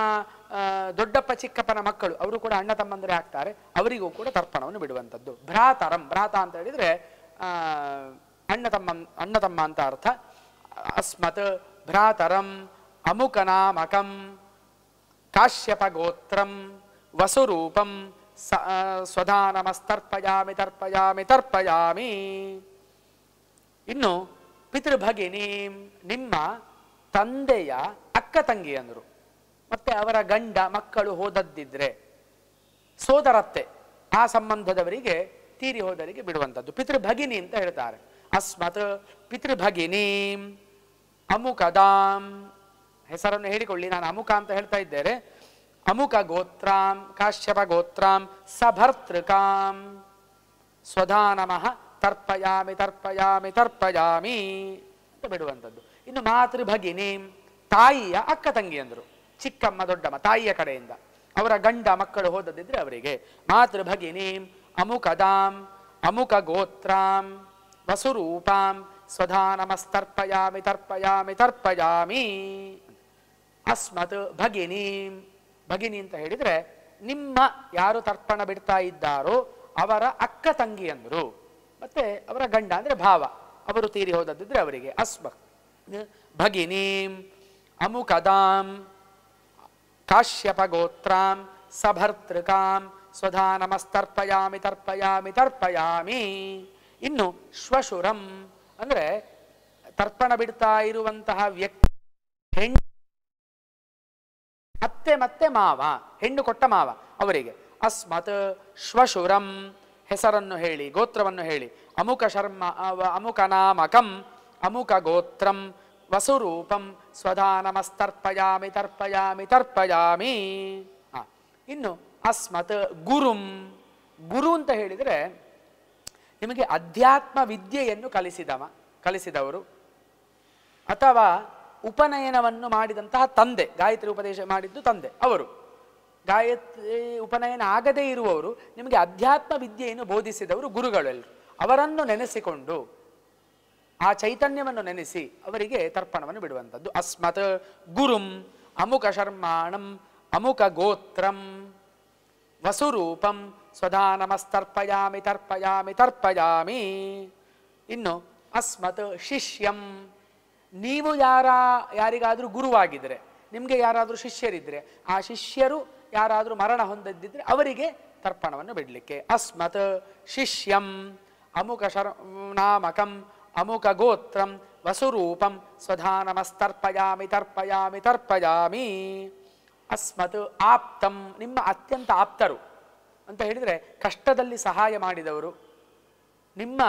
ದೊಡ್ಡಪ್ಪ ಚಿಕ್ಕಪ್ಪನ ಮಕ್ಕಳು ಅವರು ಕೂಡ ಅಣ್ಣ ತಮ್ಮಂದಿರೇ ಆಗ್ತಾರೆ, ಅವರಿಗೂ ಕೂಡ ತರ್ಪಣವನ್ನು ಬಿಡುವಂಥದ್ದು. ಭ್ರಾತರಂ, ಭ್ರಾತ ಅಂತ ಹೇಳಿದರೆ ಅಣ್ಣ ತಮ್ಮ ಅಂತ ಅರ್ಥ. ಅಸ್ಮತ್ ಭ್ರಾತರಂ ಅಮುಕನಾಮಕಂ ಕಾಶ್ಯಪ ಗೋತ್ರಂ ವಸುರೂಪಂ ಸ್ವಧಾನಮಸ್ತರ್ಪಯಾಮಿ ತರ್ಪಯಾಮಿ ತರ್ಪಯಾಮಿ. ಇನ್ನು ಪಿತೃಭಗಿನಿ, ನಿಮ್ಮ ತಂದೆಯ ಅಕ್ಕ ತಂಗಿಯಂದರು ಮತ್ತೆ ಅವರ ಗಂಡ ಮಕ್ಕಳು ಹೋದದ್ದಿದ್ರೆ ಸೋದರತ್ತೆ ಆ ಸಂಬಂಧದವರಿಗೆ ತೀರಿ ಹೋದವರಿಗೆ ಬಿಡುವಂಥದ್ದು ಪಿತೃಭಗಿನಿ ಅಂತ ಹೇಳ್ತಾರೆ. ಅಸ್ಮತ್ ಪಿತೃಭಗಿನಿ ಅಮುಕದಾಂ, ಹೆಸರನ್ನು ಹೇಳಿಕೊಳ್ಳಿ, ನಾನು ಅಮುಕ ಅಂತ ಹೇಳ್ತಾ ಇದ್ದೇನೆ. ಅಮುಕ ಗೋತ್ರಾಂ ಕಾಶ್ಯಪ ಗೋತ್ರಾಂ ಸಭರ್ತೃಕಾಂ ಸ್ವಧಾನಮಃ ತರ್ಪಯಾಮಿ ತರ್ಪಯಾಮಿ ತರ್ಪಯಾಮಿ ಅಂತ ಬಿಡುವಂಥದ್ದು. ಇನ್ನು ಮಾತೃಭಗಿನಿ, ತಾಯಿಯ ಅಕ್ಕ ತಂಗಿಯಂದರು, ಚಿಕ್ಕಮ್ಮ ದೊಡ್ಡಮ್ಮ ತಾಯಿಯ ಕಡೆಯಿಂದ, ಅವರ ಗಂಡ ಮಕ್ಕಳು ಹೋದದಿದ್ರೆ ಅವರಿಗೆ ಮಾತೃಭಗಿನಿ ಅಮುಕದಾಂ ಅಮುಕ ಗೋತ್ರಾಂ ವಸುರೂಪಾಂ ಸ್ವಧಾನಮಸ್ತರ್ಪಯಾಮಿ ತರ್ಪಯಾಮಿ ತರ್ಪಯಾಮಿ. ಅಸ್ಮತ್ ಭಗಿನಿ, ಭಗಿನಿ ಅಂತ ಹೇಳಿದರೆ ನಿಮ್ಮ ಯಾರು ತರ್ಪಣ ಬಿಡ್ತಾ ಇದ್ದಾರೋ ಅವರ ಅಕ್ಕ ತಂಗಿಯಂದರು ಮತ್ತೆ ಅವರ ಗಂಡ ಅಂದರೆ ಭಾವ, ಅವರು ತೀರಿ ಹೋದದ್ದಿದ್ರೆ ಅವರಿಗೆ ಅಸ್ಮತ್ ಭಗಿನಿ ಅಮುಕದಾಂ ಕಾಶ್ಯಪ ಗೋತ್ರಾಂ ಸಭರ್ತೃಕಾಂ ಸ್ವಧಾನಮಸ್ತರ್ಪಯಾಮಿ ತರ್ಪಯಾಮಿ ತರ್ಪಯಾಮಿ. ಇನ್ನು ಶ್ವಶುರಂ ಅಂದರೆ ತರ್ಪಣ ಬಿಡ್ತಾ ಇರುವಂತಹ ವ್ಯಕ್ತಿ ಹೆಣ್ಣು ಅತ್ತೆ ಮತ್ತೆ ಮಾವ, ಹೆಣ್ಣು ಕೊಟ್ಟ ಮಾವ ಅವರಿಗೆ ಅಸ್ಮತ್ ಶ್ವಶುರಂ, ಹೆಸರನ್ನು ಹೇಳಿ ಗೋತ್ರವನ್ನು ಹೇಳಿ. ಅಮುಕ ಶರ್ಮ ಅಮುಕನಾಮಕಂ ಅಮುಕ ಗೋತ್ರಂ ವಸುರೂಪಂ ಸ್ವಧಾನಮಸ್ತರ್ಪಯಾಮಿ ತರ್ಪಯಾಮಿ ತರ್ಪಯಾಮಿ. ಇನ್ನು ಅಸ್ಮತ್ ಗುರುಂ, ಗುರು ಅಂತ ಹೇಳಿದರೆ ನಿಮಗೆ ಅಧ್ಯಾತ್ಮ ವಿದ್ಯೆಯನ್ನು ಕಲಿಸಿದವರು ಅಥವಾ ಉಪನಯನವನ್ನು ಮಾಡಿದಂತಹ ತಂದೆ, ಗಾಯತ್ರಿ ಉಪದೇಶ ಮಾಡಿದ್ದು ತಂದೆ ಅವರು, ಗಾಯತ್ರಿ ಉಪನಯನ ಆಗದೇ ಇರುವವರು ನಿಮಗೆ ಅಧ್ಯಾತ್ಮ ವಿದ್ಯೆಯನ್ನು ಬೋಧಿಸಿದವರು ಗುರುಗಳೆಲ್ಲರು. ಅವರನ್ನು ನೆನೆಸಿಕೊಂಡು ಆ ಚೈತನ್ಯವನ್ನು ನೆನೆಸಿ ಅವರಿಗೆ ತರ್ಪಣವನ್ನು ಬಿಡುವಂಥದ್ದು. ಅಸ್ಮತ್ ಗುರುಂ ಅಮುಕ ಶರ್ಮಾಣಂ ಅಮುಕ ಗೋತ್ರಂ ವಸುರೂಪಂ ಸ್ವಧಾನಮಸ್ತರ್ಪಯಾಮಿ ತರ್ಪಯಾಮಿ ತರ್ಪಯಾಮಿ. ಇನ್ನು ಅಸ್ಮತ್ ಶಿಷ್ಯಂ, ನೀವು ಯಾರಿಗಾದರೂ ಗುರುವಾಗಿದ್ದರೆ, ನಿಮಗೆ ಯಾರಾದರೂ ಶಿಷ್ಯರಿದ್ದರೆ ಆ ಶಿಷ್ಯರು ಯಾರಾದರೂ ಮರಣ ಹೊಂದಿದ್ದರೆ ಅವರಿಗೆ ತರ್ಪಣವನ್ನು ಬಿಡಲಿಕ್ಕೆ. ಅಸ್ಮತ್ ಶಿಷ್ಯಂ ಅಮುಕ ನಾಮಕಂ ಅಮುಕ ಗೋತ್ರಂ ವಸುರೂಪಂ ಸ್ವಧಾನಮಸ್ತರ್ಪಯಾಮಿ ತರ್ಪಯಾಮಿ ತರ್ಪಯಾಮಿ. ಅಸ್ಮತ್ ಆಪ್ತಂ, ನಿಮ್ಮ ಅತ್ಯಂತ ಆಪ್ತರು ಅಂತ ಹೇಳಿದರೆ ಕಷ್ಟದಲ್ಲಿ ಸಹಾಯ ಮಾಡಿದವರು, ನಿಮ್ಮ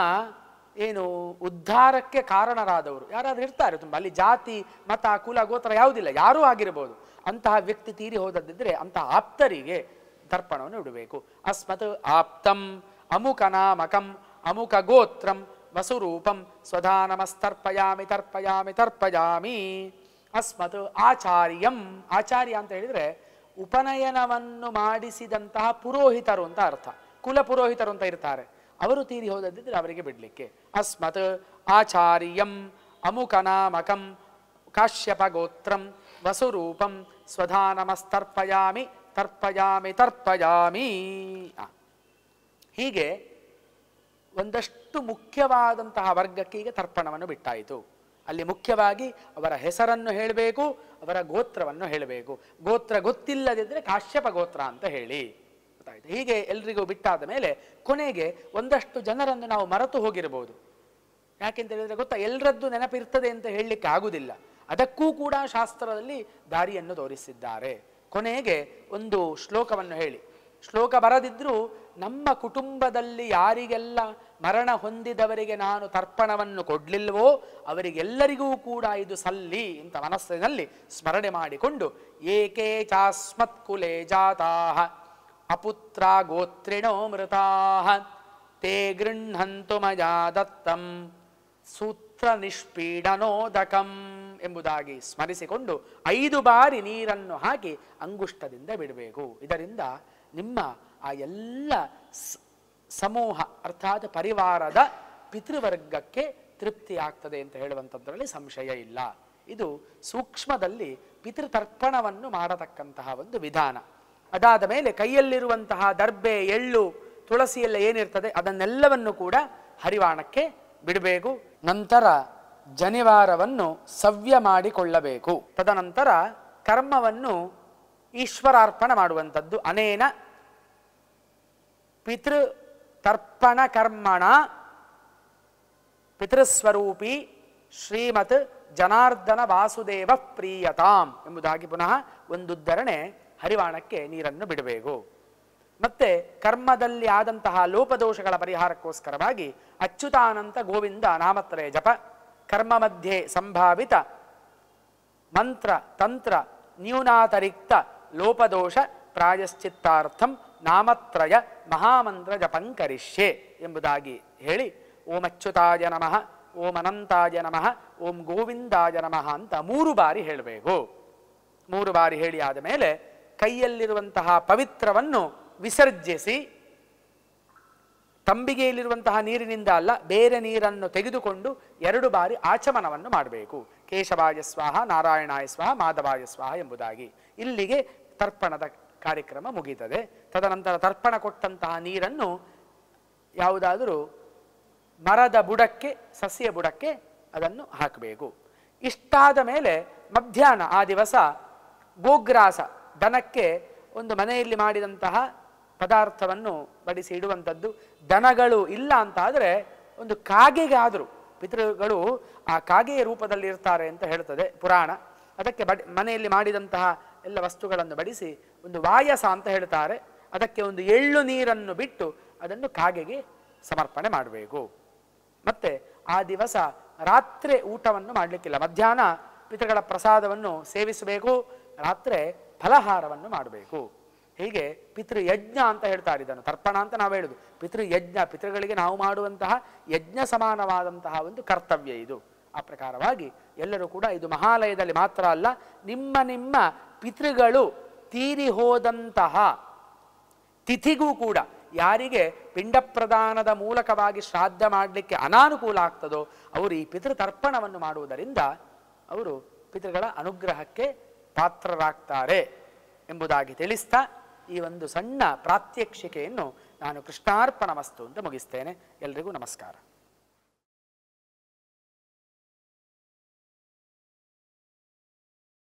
ಏನು ಉದ್ಧಾರಕ್ಕೆ ಕಾರಣರಾದವರು ಯಾರಾದರೂ ಇರ್ತಾರೆ ತುಂಬ, ಅಲ್ಲಿ ಜಾತಿ ಮತ ಕುಲ ಗೋತ್ರ ಯಾವುದಿಲ್ಲ, ಯಾರೂ ಆಗಿರಬಹುದು. ಅಂತಹ ವ್ಯಕ್ತಿ ತೀರಿ ಹೋದದ್ದಿದ್ರೆ ಅಂತಹ ಆಪ್ತರಿಗೆ ತರ್ಪಣವನ್ನು ಬಿಡಬೇಕು. ಅಸ್ಮತ್ ಆಪ್ತಂ ಅಮುಕ ನಾಮಕಂ ಅಮುಕ ಗೋತ್ರಂ ವಸುರೂಪಂ ಸ್ವಧಾನಮಸ್ತರ್ಪಯಾಮಿ ತರ್ಪಯಾಮಿ ತರ್ಪಯಾಮಿ. ಅಸ್ಮತ್ ಆಚಾರ್ಯಂ, ಆಚಾರ್ಯ ಅಂತ ಹೇಳಿದರೆ ಉಪನಯನವನ್ನು ಮಾಡಿಸಿದಂತಹ ಪುರೋಹಿತರು ಅಂತ ಅರ್ಥ, ಕುಲ ಪುರೋಹಿತರು ಅಂತ ಇರ್ತಾರೆ, ಅವರು ತೀರಿ ಹೋದದ್ದಿದ್ರೆ ಅವರಿಗೆ ಬಿಡಲಿಕ್ಕೆ. ಅಸ್ಮತ್ ಆಚಾರ್ಯಂ ಅಮುಕನಾಮಕಂ ಕಾಶ್ಯಪ ಗೋತ್ರಂ ವಸುರೂಪಂ ಸ್ವಧಾನಮಸ್ತರ್ಪಯಾಮಿ ತರ್ಪಯಾಮಿ ತರ್ಪಯಾಮಿ. ಹೀಗೆ ಒಂದಷ್ಟು ಮುಖ್ಯವಾದಂತಹ ವರ್ಗಕ್ಕೆ ಈಗ ತರ್ಪಣವನ್ನು ಬಿಟ್ಟಾಯಿತು. ಅಲ್ಲಿ ಮುಖ್ಯವಾಗಿ ಅವರ ಹೆಸರನ್ನು ಹೇಳಬೇಕು, ಅವರ ಗೋತ್ರವನ್ನು ಹೇಳಬೇಕು. ಗೋತ್ರ ಗೊತ್ತಿಲ್ಲದಿದ್ದರೆ ಕಾಶ್ಯಪ ಗೋತ್ರ ಅಂತ ಹೇಳಿ, ಗೊತ್ತಾಯಿತು. ಹೀಗೆ ಎಲ್ರಿಗೂ ಬಿಟ್ಟಾದ ಮೇಲೆ ಕೊನೆಗೆ ಒಂದಷ್ಟು ಜನರನ್ನು ನಾವು ಮರೆತು ಹೋಗಿರಬಹುದು. ಯಾಕೆಂತ ಹೇಳಿದ್ರೆ ಗೊತ್ತಾ, ಎಲ್ಲರದ್ದು ನೆನಪಿರ್ತದೆ ಅಂತ ಹೇಳಲಿಕ್ಕೆ ಆಗುವುದಿಲ್ಲ. ಅದಕ್ಕೂ ಕೂಡ ಶಾಸ್ತ್ರದಲ್ಲಿ ದಾರಿಯನ್ನು ತೋರಿಸಿದ್ದಾರೆ. ಕೊನೆಗೆ ಒಂದು ಶ್ಲೋಕವನ್ನು ಹೇಳಿ, ಶ್ಲೋಕ ಬರದಿದ್ರೂ ನಮ್ಮ ಕುಟುಂಬದಲ್ಲಿ ಯಾರಿಗೆಲ್ಲ ಮರಣ ಹೊಂದಿದವರಿಗೆ ನಾನು ತರ್ಪಣವನ್ನು ಕೊಡ್ಲಿಲ್ವೋ ಅವರಿಗೆಲ್ಲರಿಗೂ ಕೂಡ ಇದು ಸಲ್ಲಿ ಅಂತ ಮನಸ್ಸಿನಲ್ಲಿ ಸ್ಮರಣೆ ಮಾಡಿಕೊಂಡು, ಏಕೆ ಚಾಸ್ಮತ್ ಕುಲೇ ಜಾತಾಃ ಅಪುತ್ರ ಗೋತ್ರಿಣೋ ಮೃತಾಃ ತೇ ಗೃಹಂತು ಮಯಾ ದತ್ತಂ ಸೂತ್ರ ನಿಷ್ಪೀಡನೋದಕಂ ಎಂಬುದಾಗಿ ಸ್ಮರಿಸಿಕೊಂಡು 5 ಬಾರಿ ನೀರನ್ನು ಹಾಕಿ ಅಂಗುಷ್ಟದಿಂದ ಬಿಡಬೇಕು. ಇದರಿಂದ ನಿಮ್ಮ ಆ ಎಲ್ಲ ಸಮೂಹ ಅರ್ಥಾತ್ ಪರಿವಾರದ ಪಿತೃವರ್ಗಕ್ಕೆ ತೃಪ್ತಿ ಆಗ್ತದೆ ಅಂತ ಹೇಳುವಂಥದ್ರಲ್ಲಿ ಸಂಶಯ ಇಲ್ಲ. ಇದು ಸೂಕ್ಷ್ಮದಲ್ಲಿ ಪಿತೃತರ್ಪಣವನ್ನು ಮಾಡತಕ್ಕಂತಹ ಒಂದು ವಿಧಾನ. ಅದಾದ ಮೇಲೆ ಕೈಯಲ್ಲಿರುವಂತಹ ದರ್ಬೆ, ಎಳ್ಳು, ತುಳಸಿ ಎಲ್ಲ ಏನಿರ್ತದೆ ಅದನ್ನೆಲ್ಲವನ್ನು ಕೂಡ ಹರಿವಾಣಕ್ಕೆ ಬಿಡಬೇಕು. ನಂತರ ಜನಿವಾರವನ್ನು ಸವ್ಯ ಮಾಡಿಕೊಳ್ಳಬೇಕು. ತದನಂತರ ಕರ್ಮವನ್ನು ಈಶ್ವರಾರ್ಪಣ ಮಾಡುವಂಥದ್ದು. ಅನೇನ ಪಿತೃತರ್ಪಣ ಕರ್ಮಣ ಪಿತೃಸ್ವರೂಪಿ ಶ್ರೀಮತ್ ಜನಾರ್ದನ ವಾಸುದೇವ ಪ್ರೀಯತಾಂ ಎಂಬುದಾಗಿ ಪುನಃ ಒಂದುದ್ಧರಣೆ ಹರಿವಾಣಕ್ಕೆ ನೀರನ್ನು ಬಿಡಬೇಕು. ಮತ್ತೆ ಕರ್ಮದಲ್ಲಿ ಆದಂತಹ ಲೋಪದೋಷಗಳ ಪರಿಹಾರಕ್ಕೋಸ್ಕರವಾಗಿ ಅಚ್ಯುತಾನಂತ ಗೋವಿಂದ ನಾಮತ್ರಯ ಜಪ, ಕರ್ಮ ಮಧ್ಯೆ ಸಂಭಾವಿತ ಮಂತ್ರ ತಂತ್ರ ನ್ಯೂನಾತರಿಕ್ತ ಲೋಪದೋಷ ಪ್ರಾಯಶ್ಚಿತ್ತಾರ್ಥಂ ನಾಮತ್ರಯ ಮಹಾಮಂತ್ರ ಜಪಂಕರಿಷ್ಯೆ ಎಂಬುದಾಗಿ ಹೇಳಿ, ಓಂ ಅಚ್ಯುತಾಯ ನಮಃ, ಓಂ ಅನಂತಾಯ ನಮಃ, ಓಂ ಗೋವಿಂದಾಯ ನಮಃ ಅಂತ 3 ಬಾರಿ ಹೇಳಬೇಕು. 3 ಬಾರಿ ಹೇಳಿ ಆದ ಮೇಲೆ ಕೈಯಲ್ಲಿರುವಂತಹ ಪವಿತ್ರವನ್ನು ವಿಸರ್ಜಿಸಿ, ತಂಬಿಗೆಯಲ್ಲಿರುವಂತಹ ನೀರಿನಿಂದ ಅಲ್ಲ ಬೇರೆ ನೀರನ್ನು ತೆಗೆದುಕೊಂಡು 2 ಬಾರಿ ಆಚಮನವನ್ನು ಮಾಡಬೇಕು. ಕೇಶವಾಯ ಸ್ವಾಹ, ನಾರಾಯಣಾಯ ಸ್ವಾಹ, ಮಾಧವಾಯ ಸ್ವಾಹ ಎಂಬುದಾಗಿ. ಇಲ್ಲಿಗೆ ತರ್ಪಣದ ಕಾರ್ಯಕ್ರಮ ಮುಗೀತದೆ. ತದನಂತರ ತರ್ಪಣ ಕೊಟ್ಟಂತಹ ನೀರನ್ನು ಯಾವುದಾದರೂ ಮರದ ಬುಡಕ್ಕೆ, ಸಸ್ಯ ಬುಡಕ್ಕೆ ಅದನ್ನು ಹಾಕಬೇಕು. ಇಷ್ಟಾದ ಮೇಲೆ ಮಧ್ಯಾಹ್ನ ಆ ದಿವಸ ಗೋಗ್ರಾಸ, ದನಕ್ಕೆ ಒಂದು ಮನೆಯಲ್ಲಿ ಮಾಡಿದಂತಹ ಪದಾರ್ಥವನ್ನು ಬಡಿಸಿ ಇಡುವಂಥದ್ದು. ದನಗಳು ಇಲ್ಲ ಅಂತ ಆದರೆ ಒಂದು ಕಾಗೆಗಾದರೂ, ಪಿತೃಗಳು ಆ ಕಾಗೆಯ ರೂಪದಲ್ಲಿ ಇರ್ತಾರೆ ಅಂತ ಹೇಳ್ತದೆ ಪುರಾಣ. ಅದಕ್ಕೆ ಮನೆಯಲ್ಲಿ ಮಾಡಿದಂತಹ ಎಲ್ಲ ವಸ್ತುಗಳನ್ನು ಬಡಿಸಿ ಒಂದು ವಾಯಸ ಅಂತ ಹೇಳ್ತಾರೆ, ಅದಕ್ಕೆ ಒಂದು ಎಳ್ಳು ನೀರನ್ನು ಬಿಟ್ಟು ಅದನ್ನು ಕಾಗೆಗೆ ಸಮರ್ಪಣೆ ಮಾಡಬೇಕು. ಮತ್ತೆ ಆ ದಿವಸ ರಾತ್ರಿ ಊಟವನ್ನು ಮಾಡಲಿಕ್ಕಿಲ್ಲ. ಮಧ್ಯಾಹ್ನ ಪಿತೃಗಳ ಪ್ರಸಾದವನ್ನು ಸೇವಿಸಬೇಕು, ರಾತ್ರಿ ಫಲಹಾರವನ್ನು ಮಾಡಬೇಕು. ಹೀಗೆ ಪಿತೃಯಜ್ಞ ಅಂತ ಹೇಳ್ತಾರೆ. ಇದನ್ನು ತರ್ಪಣ ಅಂತ ನಾವು ಹೇಳುದು. ಪಿತೃಯಜ್ಞ, ಪಿತೃಗಳಿಗೆ ನಾವು ಮಾಡುವಂತಹ ಯಜ್ಞ ಸಮಾನವಾದಂತಹ ಒಂದು ಕರ್ತವ್ಯ ಇದು. ಆ ಪ್ರಕಾರವಾಗಿ ಎಲ್ಲರೂ ಕೂಡ ಇದು ಮಹಾಲಯದಲ್ಲಿ ಮಾತ್ರ ಅಲ್ಲ, ನಿಮ್ಮ ನಿಮ್ಮ ಪಿತೃಗಳು ತೀರಿ ಹೋದಂತಹ ತಿಥಿಗೂ ಕೂಡ ಯಾರಿಗೆ ಪಿಂಡ ಪ್ರದಾನದ ಮೂಲಕವಾಗಿ ಶ್ರಾದ್ದ ಮಾಡಲಿಕ್ಕೆ ಅನಾನುಕೂಲ ಆಗ್ತದೋ ಅವರು ಈ ಪಿತೃತರ್ಪಣವನ್ನು ಮಾಡುವುದರಿಂದ ಅವರು ಪಿತೃಗಳ ಅನುಗ್ರಹಕ್ಕೆ ಪಾತ್ರರಾಗ್ತಾರೆ ಎಂಬುದಾಗಿ ತಿಳಿಸ್ತಾ ಈ ಒಂದು ಸಣ್ಣ ಪ್ರಾತ್ಯಕ್ಷಿಕೆಯನ್ನು ನಾನು ಕೃಷ್ಣಾರ್ಪಣ ವಸ್ತು ಅಂತ ಮುಗಿಸ್ತೇನೆ. ಎಲ್ರಿಗೂ ನಮಸ್ಕಾರ.